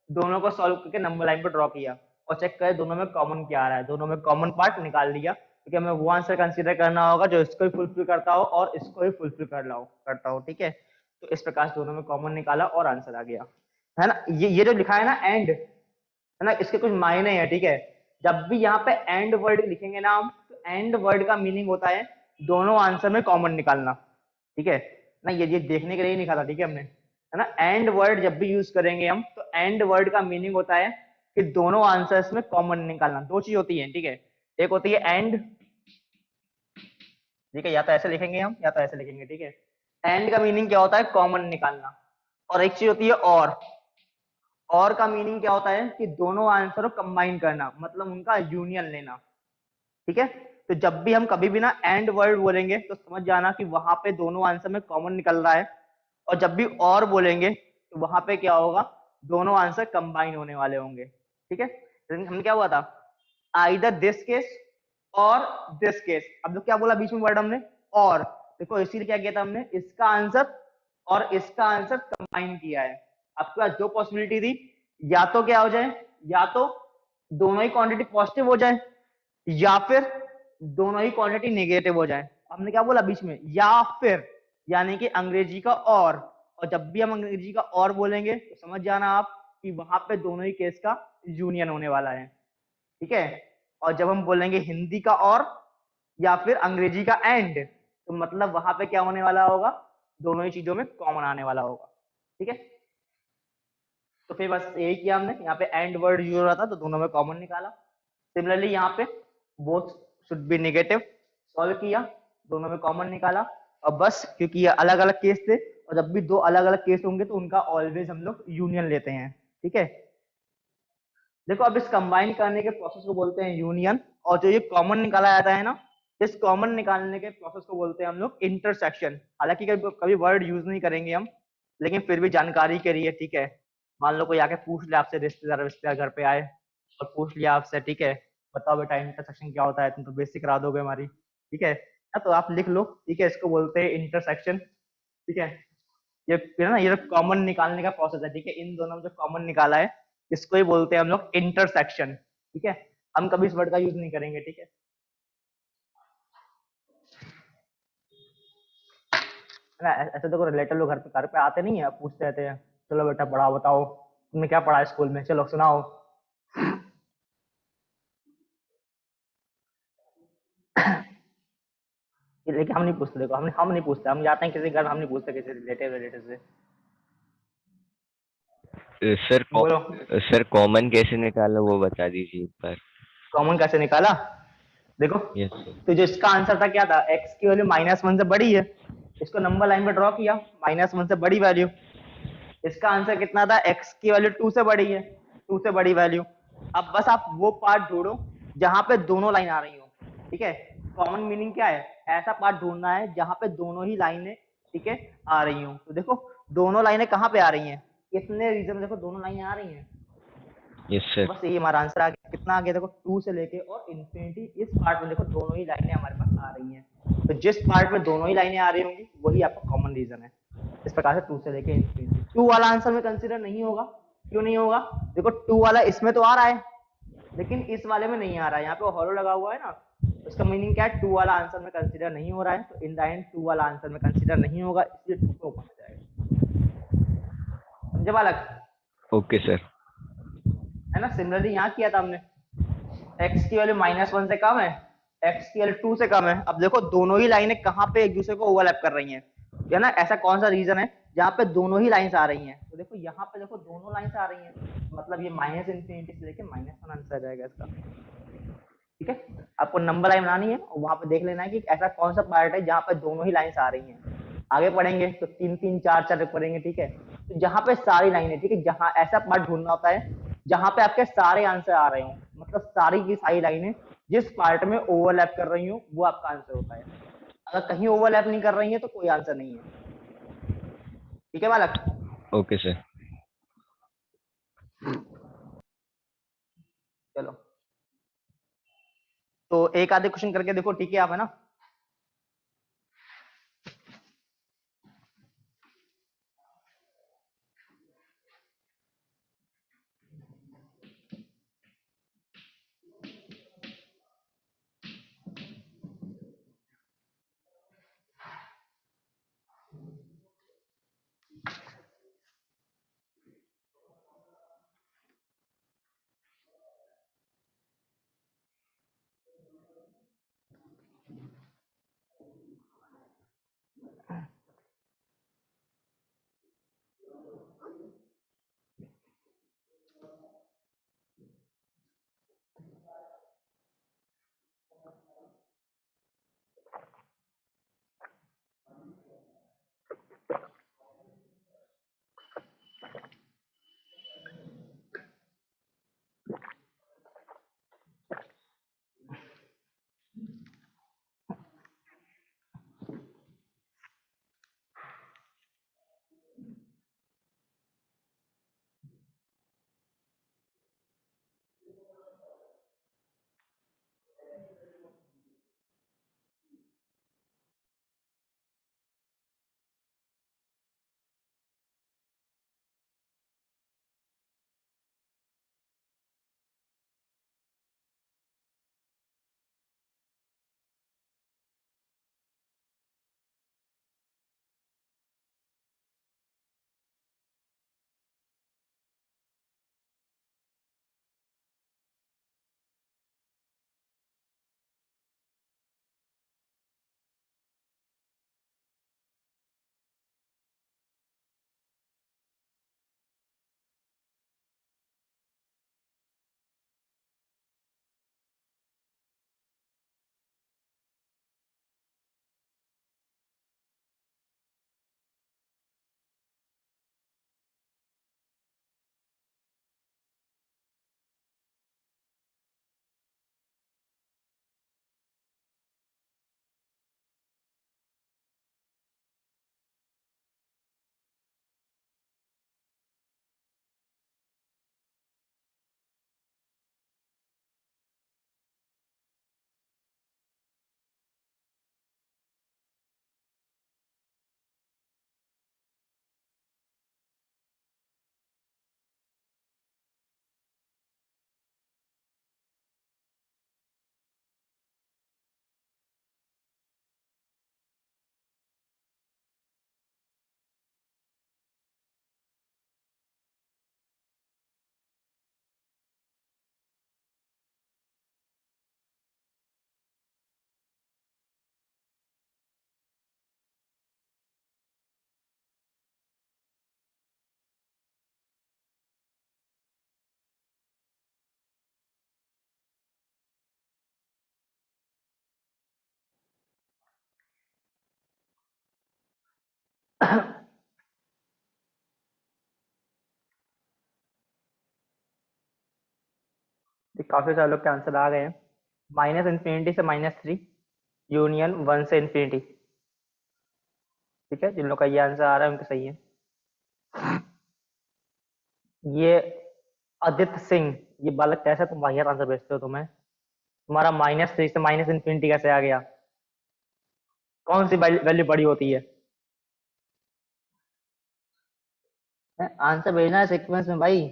दोनों को सॉल्व करके नंबर लाइन पर ड्रॉ किया और चेक करें दोनों में कॉमन क्या आ रहा है। दोनों में कॉमन पार्ट निकाल लिया, क्योंकि हमें वो आंसर कंसीडर करना होगा जो इसको ही फुलफिल करता हो और इसको ही फुलफिल करता हो। ठीक है, तो इस प्रकार से दोनों में कॉमन निकाला और आंसर आ गया, है ना। ये जो लिखा है ना एंड, है ना, इसके कुछ मायने हैं। ठीक है, जब भी यहाँ पे एंड वर्ड लिखेंगे ना हम, तो एंड वर्ड का मीनिंग होता है दोनों आंसर में कॉमन निकालना। ठीक है ना, ये देखने के लिए नहीं लिखा था, ठीक है हमने, है ना। एंड वर्ड जब भी यूज करेंगे हम, तो एंड वर्ड का मीनिंग होता है कि दोनों आंसर्स में कॉमन निकालना। दो चीज होती है, ठीक है, एक होती है एंड, ठीक है, या तो ऐसे लिखेंगे हम या तो ऐसे लिखेंगे। ठीक है, एंड का मीनिंग क्या होता है? कॉमन निकालना। और एक चीज होती है और का मीनिंग क्या होता है कि दोनों आंसर को कंबाइन करना, मतलब उनका यूनियन लेना। ठीक है, तो जब भी हम कभी भी ना एंड वर्ड बोलेंगे तो समझ जाना कि वहां पे दोनों आंसर में कॉमन निकल रहा है, और जब भी और बोलेंगे तो वहां पे क्या होगा? दोनों आंसर कंबाइन होने वाले होंगे। ठीक है, हमने क्या हुआ था? आइदर दिस केस और दिस केस। अब जो क्या बोला बीच में वर्ड हमने? और। देखो इसीलिए क्या किया था हमने, इसका आंसर और इसका आंसर कंबाइन किया है। आपके पास दो पॉसिबिलिटी थी, या तो क्या हो जाए, या तो दोनों ही क्वांटिटी पॉजिटिव हो जाए या फिर दोनों ही क्वांटिटी नेगेटिव हो जाए। हमने क्या बोला बीच में? या फिर, यानी कि अंग्रेजी का और जब भी हम अंग्रेजी का और बोलेंगे तो समझ जाना आप कि वहां पे दोनों ही केस का यूनियन होने वाला है। ठीक है, और जब हम बोलेंगे हिंदी का और या फिर अंग्रेजी का एंड, तो मतलब वहां पे क्या होने वाला होगा? दोनों ही चीजों में कॉमन आने वाला होगा। ठीक है, तो फिर बस यही किया हमने, यहाँ पे एंड वर्ड यूज हो रहा था तो दोनों में कॉमन निकाला। सिमिलरली यहाँ पे both should be negative, solve किया, दोनों में कॉमन निकाला, और बस क्योंकि ये अलग अलग केस थे और जब भी दो अलग अलग केस होंगे तो उनका ऑलवेज हम लोग यूनियन लेते हैं। ठीक है, देखो अब इस कंबाइन करने के प्रोसेस को बोलते हैं यूनियन, और जो ये कॉमन निकाला जाता है ना, इस कॉमन निकालने के प्रोसेस को बोलते हैं हम लोग इंटरसेक्शन। हालांकि कभी वर्ड यूज नहीं करेंगे हम, लेकिन फिर भी जानकारी के लिए। ठीक है, मान लो कोई आके पूछ ले आपसे, रिश्तेदार घर पे आए और पूछ लिया आपसे, ठीक है, बताओ बेटा इंटरसेक्शन क्या होता है, तुम तो बेसिक करा दोगे हमारी। ठीक है ना, तो आप लिख लो, ठीक है, इसको बोलते हैं इंटरसेक्शन। ठीक है, ये ना, ये कॉमन निकालने का प्रोसेस है। ठीक है, इन दोनों में जो कॉमन निकाला है इसको ही बोलते हैं हम लोग इंटरसेक्शन। ठीक है, हम कभी इस वर्ड का यूज नहीं करेंगे। ठीक है ना, ऐसे तो रिलेटिव लोग घर पे आते नहीं है, पूछते रहते हैं, चलो बेटा पढ़ाओ, बताओ तुमने क्या पढ़ा स्कूल में, चलो सुनाओ। लेकिन हम नहीं पूछते, देखो हम नहीं पूछते, हम जाते हैं किसी घर, हम नहीं पूछते किसी रिलेटिव से। सर बोलो सर कॉमन कैसे निकाला वो बता दीजिए एक बार। कॉमन कैसे निकाला? देखो यस सर। तो जो इसका आंसर था क्या था? एक्स की वैल्यू -1 से बड़ी है, इसको नंबर लाइन पे ड्रॉ किया, -1 से बड़ी वैल्यू। इसका आंसर कितना था? एक्स की वैल्यू 2 से बड़ी है, 2 से बड़ी वैल्यू। अब बस आप वो पार्ट ढूंढो जहां पे दोनों लाइन आ रही हो। ठीक है, कॉमन मीनिंग क्या है? ऐसा पार्ट ढूंढना है जहां पे दोनों ही लाइनें, ठीक है, आ रही हो। तो देखो दोनों लाइनें कहाँ पे आ रही हैं? कितने रीजन, देखो दोनों लाइनें आ रही हैं। Yes sir. बस यही हमारा आंसर आ गया। कितना आ गया? देखो 2 से लेके और इंफिनिटी, इस पार्ट में देखो दोनों ही लाइनें हमारे पास आ रही हैं। तो जिस पार्ट में दोनों ही लाइनें आ रही होंगी वही आपका कॉमन रीजन है। इस प्रकार से 2 से लेके इंफिनिटी। 2 वाला आंसर में कंसीडर नहीं होगा। क्यों नहीं होगा? देखो 2 वाला इसमें तो आ रहा है लेकिन इस वाले में नहीं आ रहा है, यहाँ पे हॉलो लगा हुआ है ना, उसका मीनिंग क्या है? 2 वाला आंसर में कंसीडर नहीं हो रहा है, तो इन द एंड 2 वाला आंसर में कंसीडर नहीं होगा, इसलिए 2 को ऊपर आ जाएगा। समझे बालक? Okay sir. है ना, सिमिलरली यहाँ किया था हमने, x की वैल्यू -1 से कम है, एक्सटीएल 2 से कम है। अब देखो दोनों ही लाइनें कहाँ पे एक दूसरे को ओवरलैप कर रही हैं, है ना? ऐसा कौन सा रीजन है जहाँ पे दोनों ही लाइंस आ रही हैं? तो देखो यहाँ पे देखो दोनों लाइंस आ रही हैं, मतलब ये माइनस इन्फिनिटी से लेके -1 आंसर रहेगा इसका। ठीक है, आपको नंबर लाइन बनानी है और वहां पे देख लेना है कि ऐसा कौन सा पार्ट है जहाँ पे दोनों ही लाइंस आ रही हैं। आगे पढ़ेंगे तो 3 3 4 4 पढ़ेंगे। ठीक है, तो जहाँ पे सारी लाइनें, ठीक है, जहाँ ऐसा पार्ट ढूंढना होता है जहाँ पे आपके सारे आंसर आ रहे हो, मतलब सारी की सारी लाइनें जिस पार्ट में ओवरलैप कर रही हो वो आपका आंसर होता है। अगर कहीं ओवरलैप नहीं कर रही है तो कोई आंसर नहीं है। ठीक है बालक? Okay sir. चलो, तो एक आधे क्वेश्चन करके देखो। ठीक है, आप है ना? काफी सारे लोग के आंसर आ गए हैं। माइनस इन्फिनिटी से -3, यूनियन 1 से इन्फिनिटी। ठीक है, जिन लोग का ये आंसर आ रहा है उनका सही है। ये आदित्य सिंह, ये बालक कैसे तुम वाहियात आंसर भेजते हो? तुम्हारा -3 से माइनस इन्फिनिटी कैसे आ गया? कौन सी वैल्यू बड़ी होती है? आंसर भेजना है सीक्वेंस में भाई।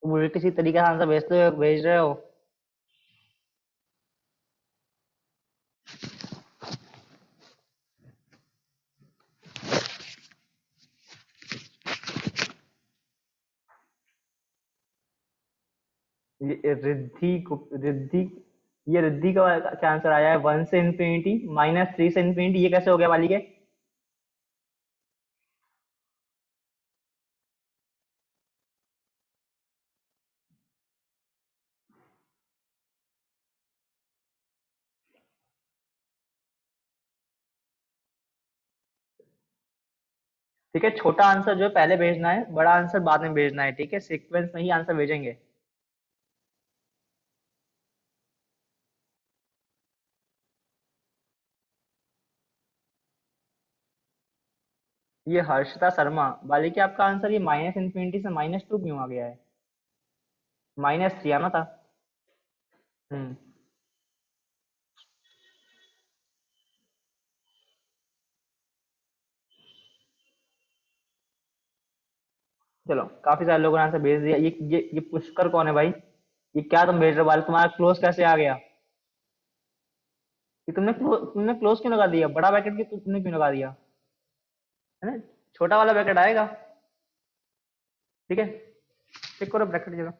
तुम उल्टी किसी तरीके से आंसर भेज रहे हो। ये रिद्धि ये रिद्धि का क्या आंसर आया है? 1 से इंफिनिटी माइनस 3 से इंफिनिटी, ये कैसे हो गया वाली के? ठीक है, छोटा आंसर जो है पहले भेजना है, बड़ा आंसर बाद में भेजना है। ठीक है, सीक्वेंस में ही आंसर भेजेंगे। ये हर्षिता शर्मा वाली के आपका आंसर ये माइनस इंफिनिटी से -2 क्यों आ गया है? -3 आना था। हम्म चलो, काफी सारे लोगों ने आंसर भेज दिया। ये पुष्कर कौन है भाई? ये क्या तुम भेज रहे हो? वाले तुम्हारा क्लोज कैसे आ गया? ये तुमने क्लोज क्यों लगा दिया? बड़ा ब्रैकेट की तुमने क्यों लगा दिया? है ना, छोटा वाला ब्रैकेट आएगा। ठीक है, चेक करो ब्रैकेट जगह।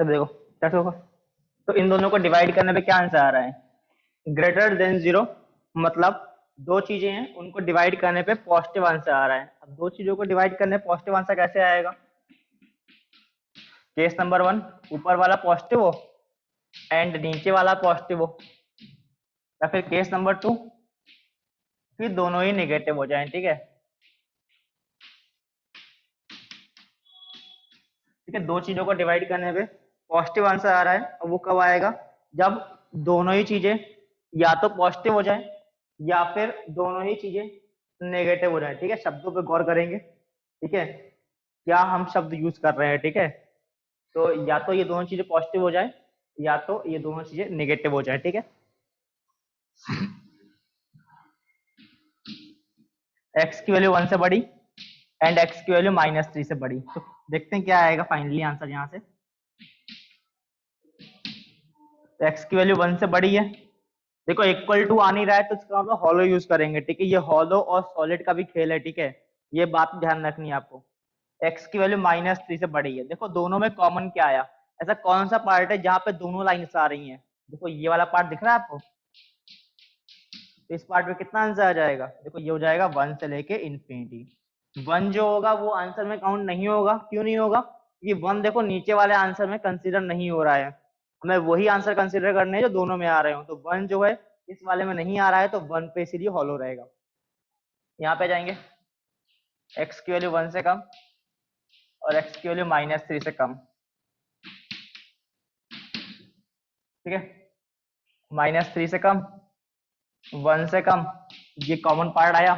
अब देखो कैसे होगा। तो इन दोनों को डिवाइड करने पे क्या आंसर आ रहा है? ग्रेटर देन 0, मतलब दो चीजें हैं उनको डिवाइड करने पे पॉजिटिव आंसर आ रहा है। अब दो चीजों को डिवाइड करने पे पॉजिटिव आंसर कैसे आएगा? केस नंबर 1 ऊपर वाला पॉजिटिव हो एंड नीचे वाला पॉजिटिव हो, या फिर केस नंबर 2 फिर दोनों ही नेगेटिव हो जाएं। ठीक है, ठीक है, दो चीजों को डिवाइड करने पे पॉजिटिव आंसर आ रहा है। और वो कब आएगा? जब दोनों ही चीजें या तो पॉजिटिव हो जाए या फिर दोनों ही चीजें नेगेटिव हो जाए। ठीक है, शब्दों पे गौर करेंगे। ठीक है, क्या हम शब्द यूज कर रहे हैं? ठीक है, तो या तो ये दोनों चीजें पॉजिटिव हो जाए या तो ये दोनों चीजें नेगेटिव हो जाए। ठीक है, एक्स की वैल्यू 1 से बड़ी एंड एक्स की वैल्यू -3 से बड़ी। तो देखते हैं क्या आएगा फाइनली आंसर यहाँ से। तो एक्स की वैल्यू 1 से बड़ी है, देखो इक्वल टू आ नहीं रहा है तो इसका मतलब हॉलो यूज करेंगे। ठीक है, ये हॉलो और सॉलिड का भी खेल है। ठीक है, ये बात ध्यान रखनी है आपको। एक्स की वैल्यू -3 से बड़ी है, देखो दोनों में कॉमन क्या आया? ऐसा कौन सा पार्ट है जहां पे दोनों लाइन्स आ रही हैं? देखो ये वाला पार्ट दिख रहा है आपको, तो इस पार्ट में कितना आंसर आ जाएगा? देखो ये हो जाएगा 1 से लेके इंफिनिटी। 1 जो होगा वो आंसर में काउंट नहीं होगा। क्यों नहीं होगा? क्योंकि 1 देखो नीचे वाले आंसर में कंसीडर नहीं हो रहा है, हमें वही आंसर कंसीडर करने हैं जो दोनों में आ रहे हो। तो 1 जो है इस वाले में नहीं आ रहा है, तो 1 पे इसीलिए हॉलो रहेगा। यहाँ पे जाएंगे, एक्स की वैल्यू 1 से कम और एक्स की वैल्यू -3 से कम। ठीक है, -3 से कम, 1 से कम, ये कॉमन पार्ट आया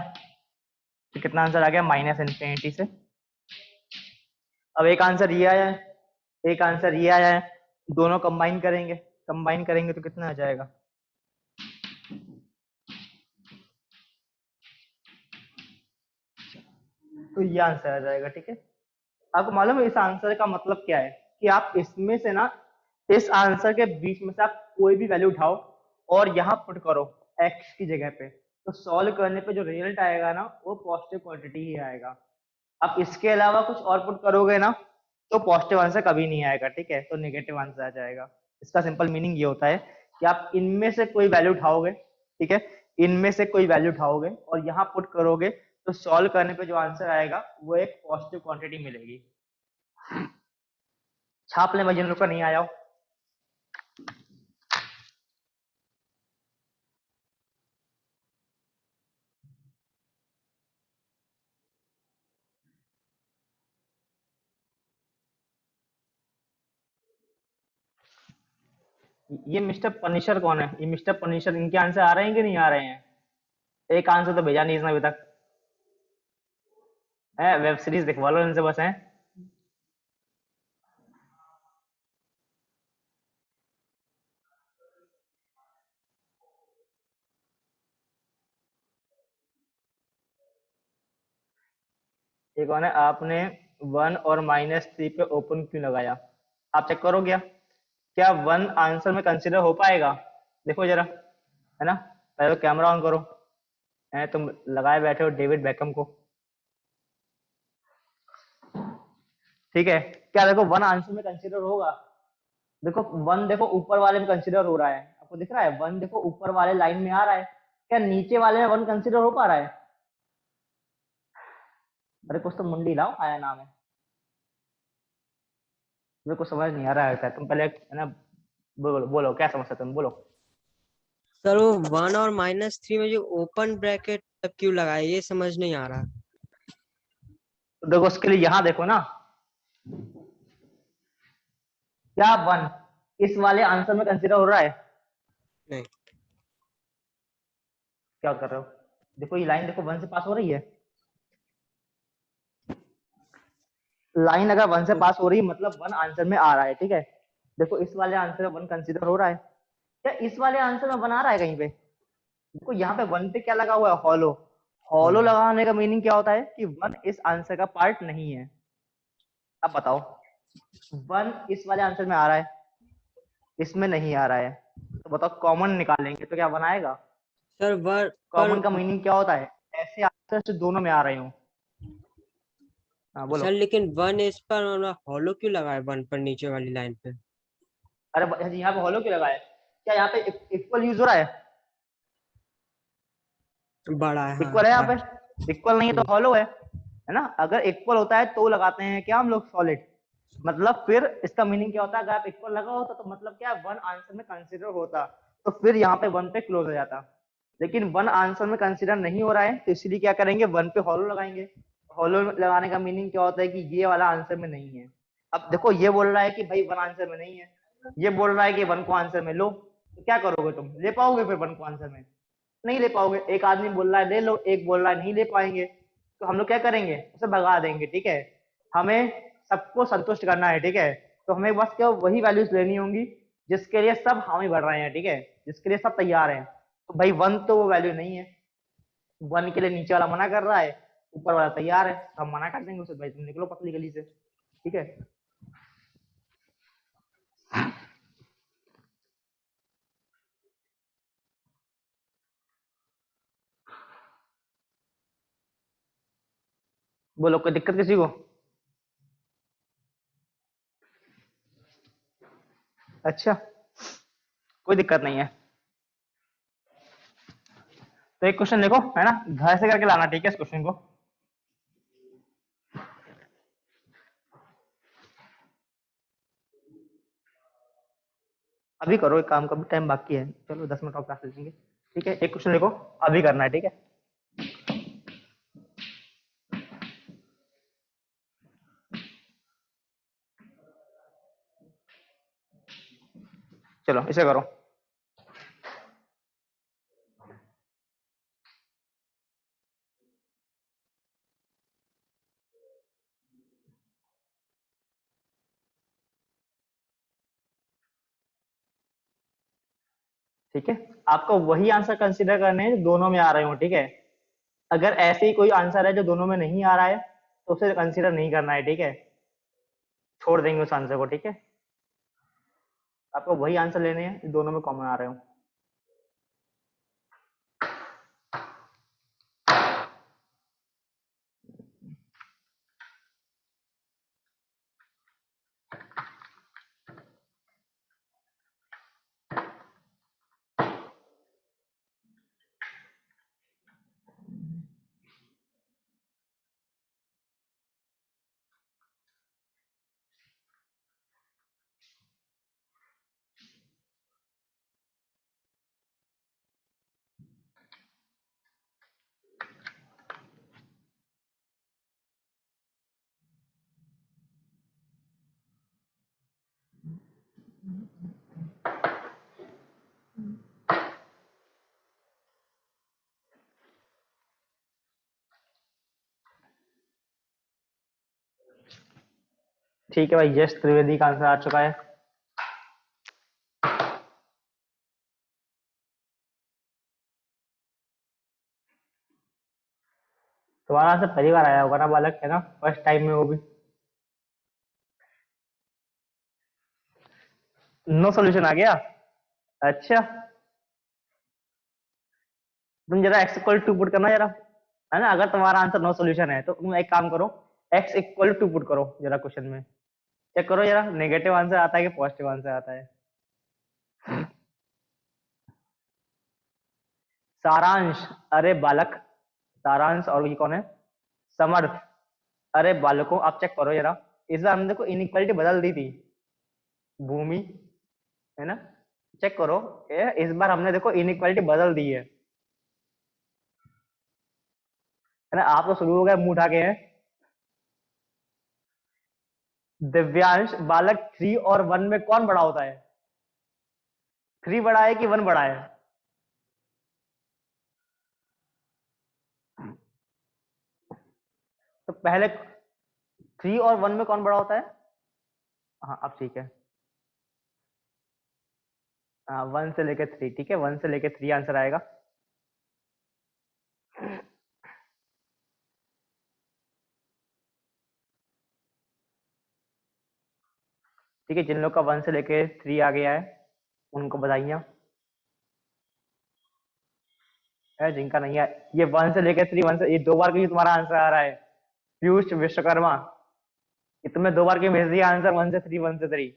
तो कितना आंसर आ गया? माइनस इंफिनिटी से। अब एक आंसर ये आया है, एक आंसर ये आया है, दोनों कंबाइन करेंगे, कंबाइन करेंगे तो कितना आ जाएगा? तो ये आंसर आ जाएगा। ठीक है, आपको मालूम है इस आंसर का मतलब क्या है? कि आप इसमें से ना, इस आंसर के बीच में से आप कोई भी वैल्यू उठाओ और यहाँ पुट करो एक्स की जगह पे, तो सॉल्व करने पे जो रिजल्ट आएगा ना वो पॉजिटिव क्वांटिटी ही आएगा। आप इसके अलावा कुछ और पुट करोगे ना तो पॉजिटिव आंसर कभी नहीं आएगा। ठीक है, तो नेगेटिव आंसर आ जाएगा। इसका सिंपल मीनिंग ये होता है कि आप इनमें से कोई वैल्यू उठाओगे, ठीक है, इनमें से कोई वैल्यू उठाओगे और यहाँ पुट करोगे तो सॉल्व करने पे जो आंसर आएगा वो एक पॉजिटिव क्वांटिटी मिलेगी। छाप लें भाई जिन लोग का नहीं आया हो। ये मिस्टर पनिशर कौन है? ये मिस्टर पनिशर, इनके आंसर आ रहे हैं कि नहीं आ रहे हैं? एक आंसर तो भेजा नहीं इसने अभी तक है। वेब सीरीज दिखवा लो इनसे बस है। ठीक है ना, आपने 1 और -3 पे ओपन क्यों लगाया? आप चेक करो क्या 1 आंसर में कंसिडर हो पाएगा? देखो जरा, है ना। पहले कैमरा ऑन करो। है तुम लगाए बैठे हो डेविड बैकम को, ठीक है। क्या देखो 1 आंसर में कंसिडर होगा? देखो 1 देखो ऊपर वाले में कंसिडर हो रहा है, आपको दिख रहा है 1 देखो ऊपर वाले लाइन में आ रहा है। क्या नीचे वाले में 1 कंसिडर हो पा रहा है? अरे कुछ तो मुंडी लाओ, आया नाम है। मेरे को समझ नहीं आ रहा है, तुम पहले है ना बोलो बोलो क्या समस्या तुम बोलो। सर वो 1 और -3 में जो ओपन ब्रैकेट क्यों लगाया ये समझ नहीं आ रहा। तो देखो उसके लिए यहाँ देखो ना, क्या 1 इस वाले आंसर में कंसिडर हो रहा है? नहीं। क्या कर रहे हो? देखो ये लाइन देखो 1 से पास हो रही है। लाइन अगर 1 से पास हो रही है मतलब 1 आंसर में आ रहा है, ठीक है। देखो इस वाले आंसर में 1 कंसिडर हो रहा है। क्या इस वाले आंसर में 1 आ रहा है कहीं पे? देखो यहाँ पे 1 पे क्या लगा हुआ है? हॉलो। हॉलो हाँ। लगाने का मीनिंग क्या होता है कि 1 इस आंसर का पार्ट नहीं है। अब बताओ 1 इस वाले आंसर में आ रहा है, इसमें नहीं आ रहा है, तो बताओ कॉमन निकालेंगे तो क्या बनाएगा? सर वर पर कॉमन का मीनिंग क्या होता है? ऐसे आंसर जो दोनों में आ रहे हो। हाँ बोलो। सर लेकिन 1 इस पर हॉलो क्यों लगाया 1 पर नीचे वाली लाइन पे? अरे यहाँ पे हॉलो क्यों लगाया? क्या यहाँ पे इक्वल यूज हो रहा है? बड़ा है, इक्वल है यहाँ हाँ। पे? इक्वल नहीं है तो हॉलो है ना। अगर इक्वल होता है तो लगाते हैं क्या हम लोग सॉलिड, मतलब फिर इसका मीनिंग क्या होता है? अगर आप इक्वल लगा होता तो मतलब क्या 1 आंसर में कंसीडर होता, तो फिर यहाँ पे 1 पे क्लोज हो जाता। लेकिन 1 आंसर में कंसीडर नहीं हो रहा है तो इसलिए क्या करेंगे 1 पे हॉलो लगाएंगे। हॉलो लगाने का मीनिंग क्या होता है कि ये वाला आंसर में नहीं है। अब देखो ये बोल रहा है कि भाई 1 आंसर में नहीं है, ये बोल रहा है कि 1 को आंसर में लो, तो क्या करोगे तुम? ले पाओगे फिर 1 को आंसर में? नहीं ले पाओगे। एक आदमी बोल रहा है ले लो, एक बोल रहा है नहीं ले पाएंगे, तो हम लोग क्या करेंगे? उसे भगा देंगे, ठीक है। हमें सबको संतुष्ट करना है, ठीक है। तो हमें बस क्या वही वैल्यूज लेनी होंगी जिसके लिए सब हामी भर रहे हैं, ठीक है, जिसके लिए सब तैयार हैं। तो भाई 1 तो वो वैल्यू नहीं है, 1 के लिए नीचे वाला मना कर रहा है, ऊपर वाला तैयार है, तो हम मना कर देंगे उसे, भाई तुम निकलो पतली गली से, ठीक है। बोलो कोई दिक्कत किसी को? अच्छा, कोई दिक्कत नहीं है। तो एक क्वेश्चन देखो, है ना, घर से करके लाना, ठीक है, इस क्वेश्चन को। अभी करो एक काम का, भी टाइम बाकी है, चलो 10 मिनट और क्लास ले लेंगे, ठीक है। एक क्वेश्चन देखो, अभी करना है, ठीक है। चलो इसे करो। ठीक है, आपको वही आंसर कंसीडर करने हैं जो दोनों में आ रहे हो, ठीक है। अगर ऐसे ही कोई आंसर है जो दोनों में नहीं आ रहा है तो उसे कंसीडर नहीं करना है, ठीक है, छोड़ देंगे उस आंसर को, ठीक है। आपको वही आंसर लेने हैं जो दोनों में कॉमन आ रहे हो। ठीक है भाई, यश त्रिवेदी का आंसर आ चुका है। तुम्हारा आंसर पहली बार आया होगा ना बालक, है ना, फर्स्ट टाइम में, वो भी नो सॉल्यूशन आ गया। अच्छा, तुम जरा x इक्वल टू पुट करना जरा, है ना, अगर तुम्हारा आंसर नो सॉल्यूशन है तो तुम एक काम करो, x इक्वल टू पुट करो जरा क्वेश्चन में, चेक करो जरा नेगेटिव आंसर आता है कि पॉजिटिव आंसर आता है। सारांश, अरे बालक, सारांश, और ये कौन है, समर्थ। अरे बालकों आप चेक करो जरा, इस बार हमने देखो इनइक्वालिटी बदल दी थी, भूमि, है ना, चेक करो, इस बार हमने देखो इनइक्वालिटी बदल दी है ना, आप तो शुरू हो गए मुंह उठा के हैं। दिव्यांश, बालक 3 और 1 में कौन बड़ा होता है, 3 बड़ा है कि 1 बड़ा है? तो पहले 3 और 1 में कौन बड़ा होता है? हाँ अब ठीक है, हाँ 1 से लेके 3, ठीक है, 1 से लेके 3 आंसर आएगा। ठीक है, जिन लोग का 1 से लेके 3 आ गया है उनको बधाइयाँ है, जिनका नहीं है, ये 1 से लेके 3, 1 से, ये 2 बार का ही तुम्हारा आंसर आ रहा है, पीयूष विश्वकर्मा, ये तुमने 2 बार के भेज दिया आंसर, 1 से 3, 1 से 3।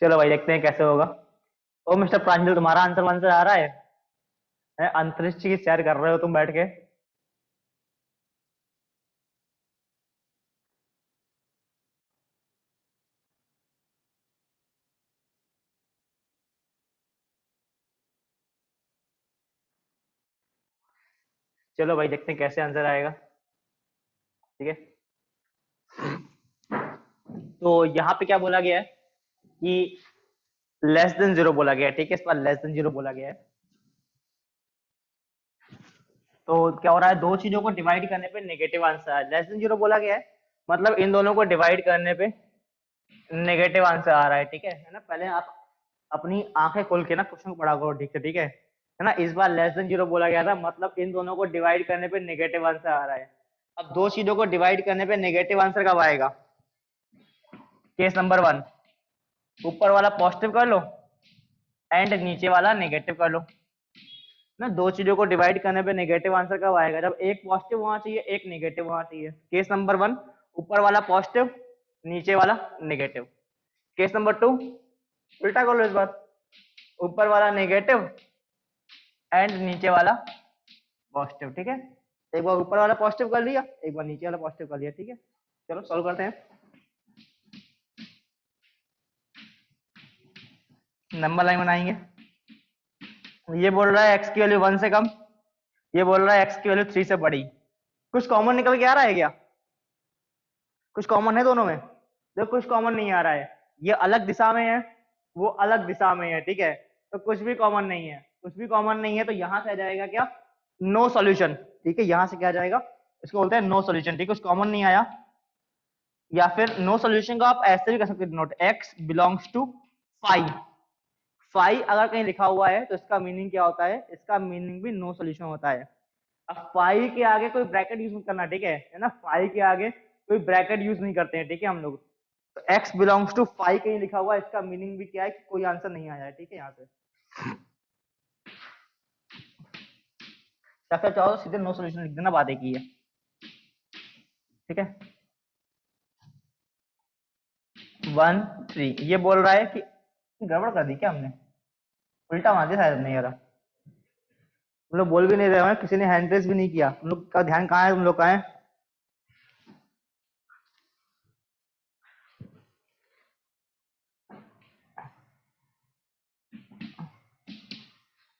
चलो भाई देखते हैं कैसे होगा। ओ मिस्टर प्रांजल, तुम्हारा आंसर 1 से आ रहा है? अंतरिक्ष की सैर कर रहे हो तुम बैठ के। चलो भाई देखते हैं कैसे आंसर आएगा, ठीक है। तो यहाँ पे क्या बोला गया है कि लेस देन 0 बोला गया है, ठीक है, इस बार लेस देन 0 बोला गया है। तो क्या हो रहा है, दो चीजों को डिवाइड करने पे नेगेटिव आंसर है, लेस देन 0 बोला गया है, मतलब इन दोनों को डिवाइड करने पे नेगेटिव आंसर आ रहा है, ठीक है ना। पहले आप अपनी आंखें खोल के ना क्वेश्चन को पढ़ा करो ठीक से, ठीक है ना। इस बार लेस देन 0 बोला गया था, मतलब इन दोनों को डिवाइड करने पे नेगेटिव आंसर आ रहा है। अब दो चीजों को डिवाइड करने पे नेगेटिव आंसर कब आएगा? केस नंबर 1, ऊपर वाला पॉजिटिव कर लो एंड नीचे वाला नेगेटिव कर लो ना। दो चीजों को डिवाइड करने पे नेगेटिव आंसर कब आएगा? जब एक पॉजिटिव होना चाहिए, एक नेगेटिव होना चाहिए। केस नंबर 1, ऊपर वाला पॉजिटिव, नीचे वाला नेगेटिव। केस नंबर 2, उल्टा कर लो इस बार, ऊपर वाला नेगेटिव एंड नीचे वाला पॉजिटिव, ठीक है। एक बार ऊपर वाला पॉजिटिव कर लिया, एक बार नीचे वाला पॉजिटिव कर लिया, ठीक है। चलो सॉल्व करते हैं, नंबर लाइन बनाएंगे। ये बोल रहा है x की वैल्यू 1 से कम, ये बोल रहा है x की वैल्यू 3 से बड़ी। कुछ कॉमन निकल के आ रहा है क्या? कुछ कॉमन है दोनों में? देखो कुछ कॉमन नहीं आ रहा है, ये अलग दिशा में है, वो अलग दिशा में है, ठीक है। तो कुछ भी कॉमन नहीं है, कुछ भी कॉमन नहीं है, तो यहां से आ जाएगा क्या? नो सॉल्यूशन, ठीक है। यहां से क्या आ जाएगा? इसको बोलते हैं नो सॉल्यूशन, ठीक है। कुछ कॉमन नहीं आया, या फिर नो सॉल्यूशन को आप ऐसे भी कर सकते हैं note, x belongs to five. Five अगर कहीं लिखा हुआ है तो इसका मीनिंग क्या होता है? इसका मीनिंग भी नो सॉल्यूशन होता है। अब फाइव के आगे कोई ब्रैकेट यूज नहीं करना, ठीक है ना। फाइव के आगे कोई ब्रैकेट यूज नहीं करते हैं, ठीक है हम लोग। तो x बिलोंग्स टू फाइव कहीं लिखा हुआ है, इसका मीनिंग भी क्या है कि कोई आंसर नहीं आया है, ठीक है। यहाँ से या फिर चाहो तो सीधे नो सॉल्यूशन लिख देना, बात एक ही है, ठीक है। 1 3, ये बोल रहा है कि गड़बड़ कर दी क्या हमने, उल्टा मार दिया शायद हमने यार। तुम लोग बोल भी नहीं रहे हो, किसी ने हैंड रेस भी नहीं किया, तुम लोग का ध्यान कहाँ है, तुम लोग का है?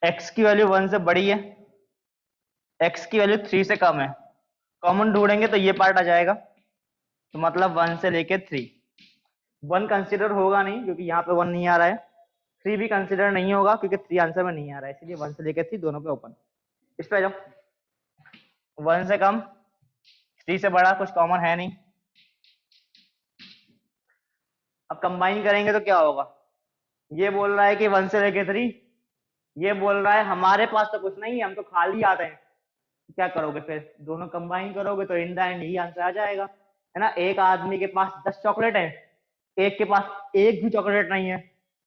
x की वैल्यू 1 से बड़ी है, x की वैल्यू 3 से कम है, कॉमन ढूंढेंगे तो ये पार्ट आ जाएगा, तो मतलब 1 से लेके 3। 1 कंसिडर होगा नहीं क्योंकि यहाँ पे 1 नहीं आ रहा है, 3 भी कंसिडर नहीं होगा क्योंकि 3 आंसर में नहीं आ रहा है, इसलिए 1 से लेके 3 दोनों पे ओपन। इस पे आ जाओ, 1 से कम 3 से बड़ा कुछ कॉमन है नहीं। अब कंबाइन करेंगे तो क्या होगा, ये बोल रहा है कि 1 से लेके 3, ये बोल रहा है हमारे पास तो कुछ नहीं है, हम तो खाली आते हैं। क्या करोगे फिर, दोनों कंबाइन करोगे तो इन द एंड यही आंसर आ जाएगा, है ना। एक आदमी के पास 10 चॉकलेट है, एक के पास एक भी चॉकलेट नहीं है,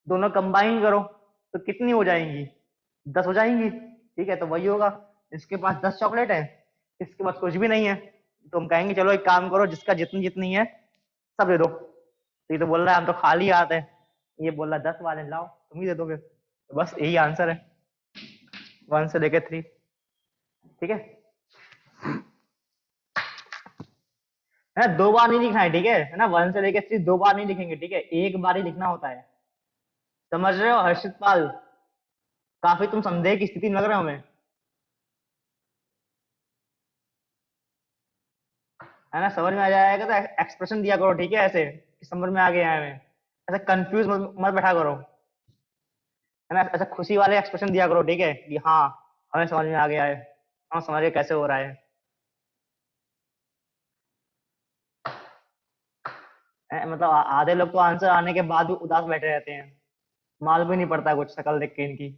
दोनों कंबाइन करो तो कितनी हो जाएंगी, 10 हो जाएंगी, ठीक है। तो वही होगा, इसके पास 10 चॉकलेट है, इसके पास कुछ भी नहीं है, तो हम कहेंगे चलो एक काम करो, जिसका जितनी जितनी है सब दे दो। तो ये तो बोल रहा है हम तो खाली आते हैं, ये बोल रहा है 10 वाले लाओ तुम ही दे दो फिर, तो बस यही आंसर है 1 से लेके 3, ठीक है। है ना, 2 बार नहीं लिखना है, ठीक है ना। 1 से लेके 3 2 बार नहीं लिखेंगे, ठीक है, एक बार ही लिखना होता है, समझ रहे हो हर्षित पाल। काफी तुम संदेह की स्थिति में लग रहे हो हमें, है ना। समझ में आ जाएगा तो एक्सप्रेशन दिया करो, ठीक है, ऐसे कि समझ में आ गया है हमें, ऐसा कंफ्यूज मत बैठा करो, है ना। ऐसा खुशी वाले एक्सप्रेशन दिया करो, ठीक है, कि हाँ हमें समझ में आ गया है, हम समझ गए कैसे हो रहा है। मतलब आधे लोग तो आंसर आने के बाद भी उदास बैठे रहते हैं, मालूम भी नहीं पड़ता कुछ शक्ल देख के इनकी।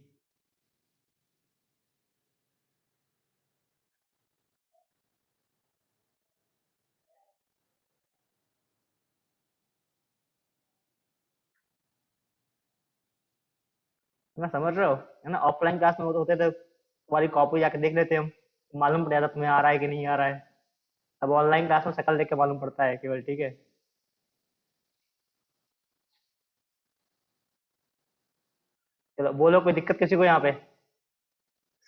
ना समझ रहे हो, है ना। ऑफलाइन क्लास में वो तो होते थे, तुम्हारी कॉपी जाके देख लेते हम, मालूम पड़ जाता तुम्हें आ रहा है कि नहीं आ रहा है। अब ऑनलाइन क्लास में शक्ल देख के मालूम पड़ता है केवल, ठीक है। चलो बोलो, कोई दिक्कत किसी को यहाँ पे,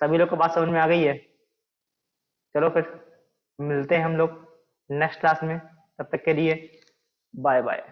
सभी लोग को बात समझ में आ गई है। चलो फिर मिलते हैं हम लोग नेक्स्ट क्लास में, तब तक के लिए बाय बाय।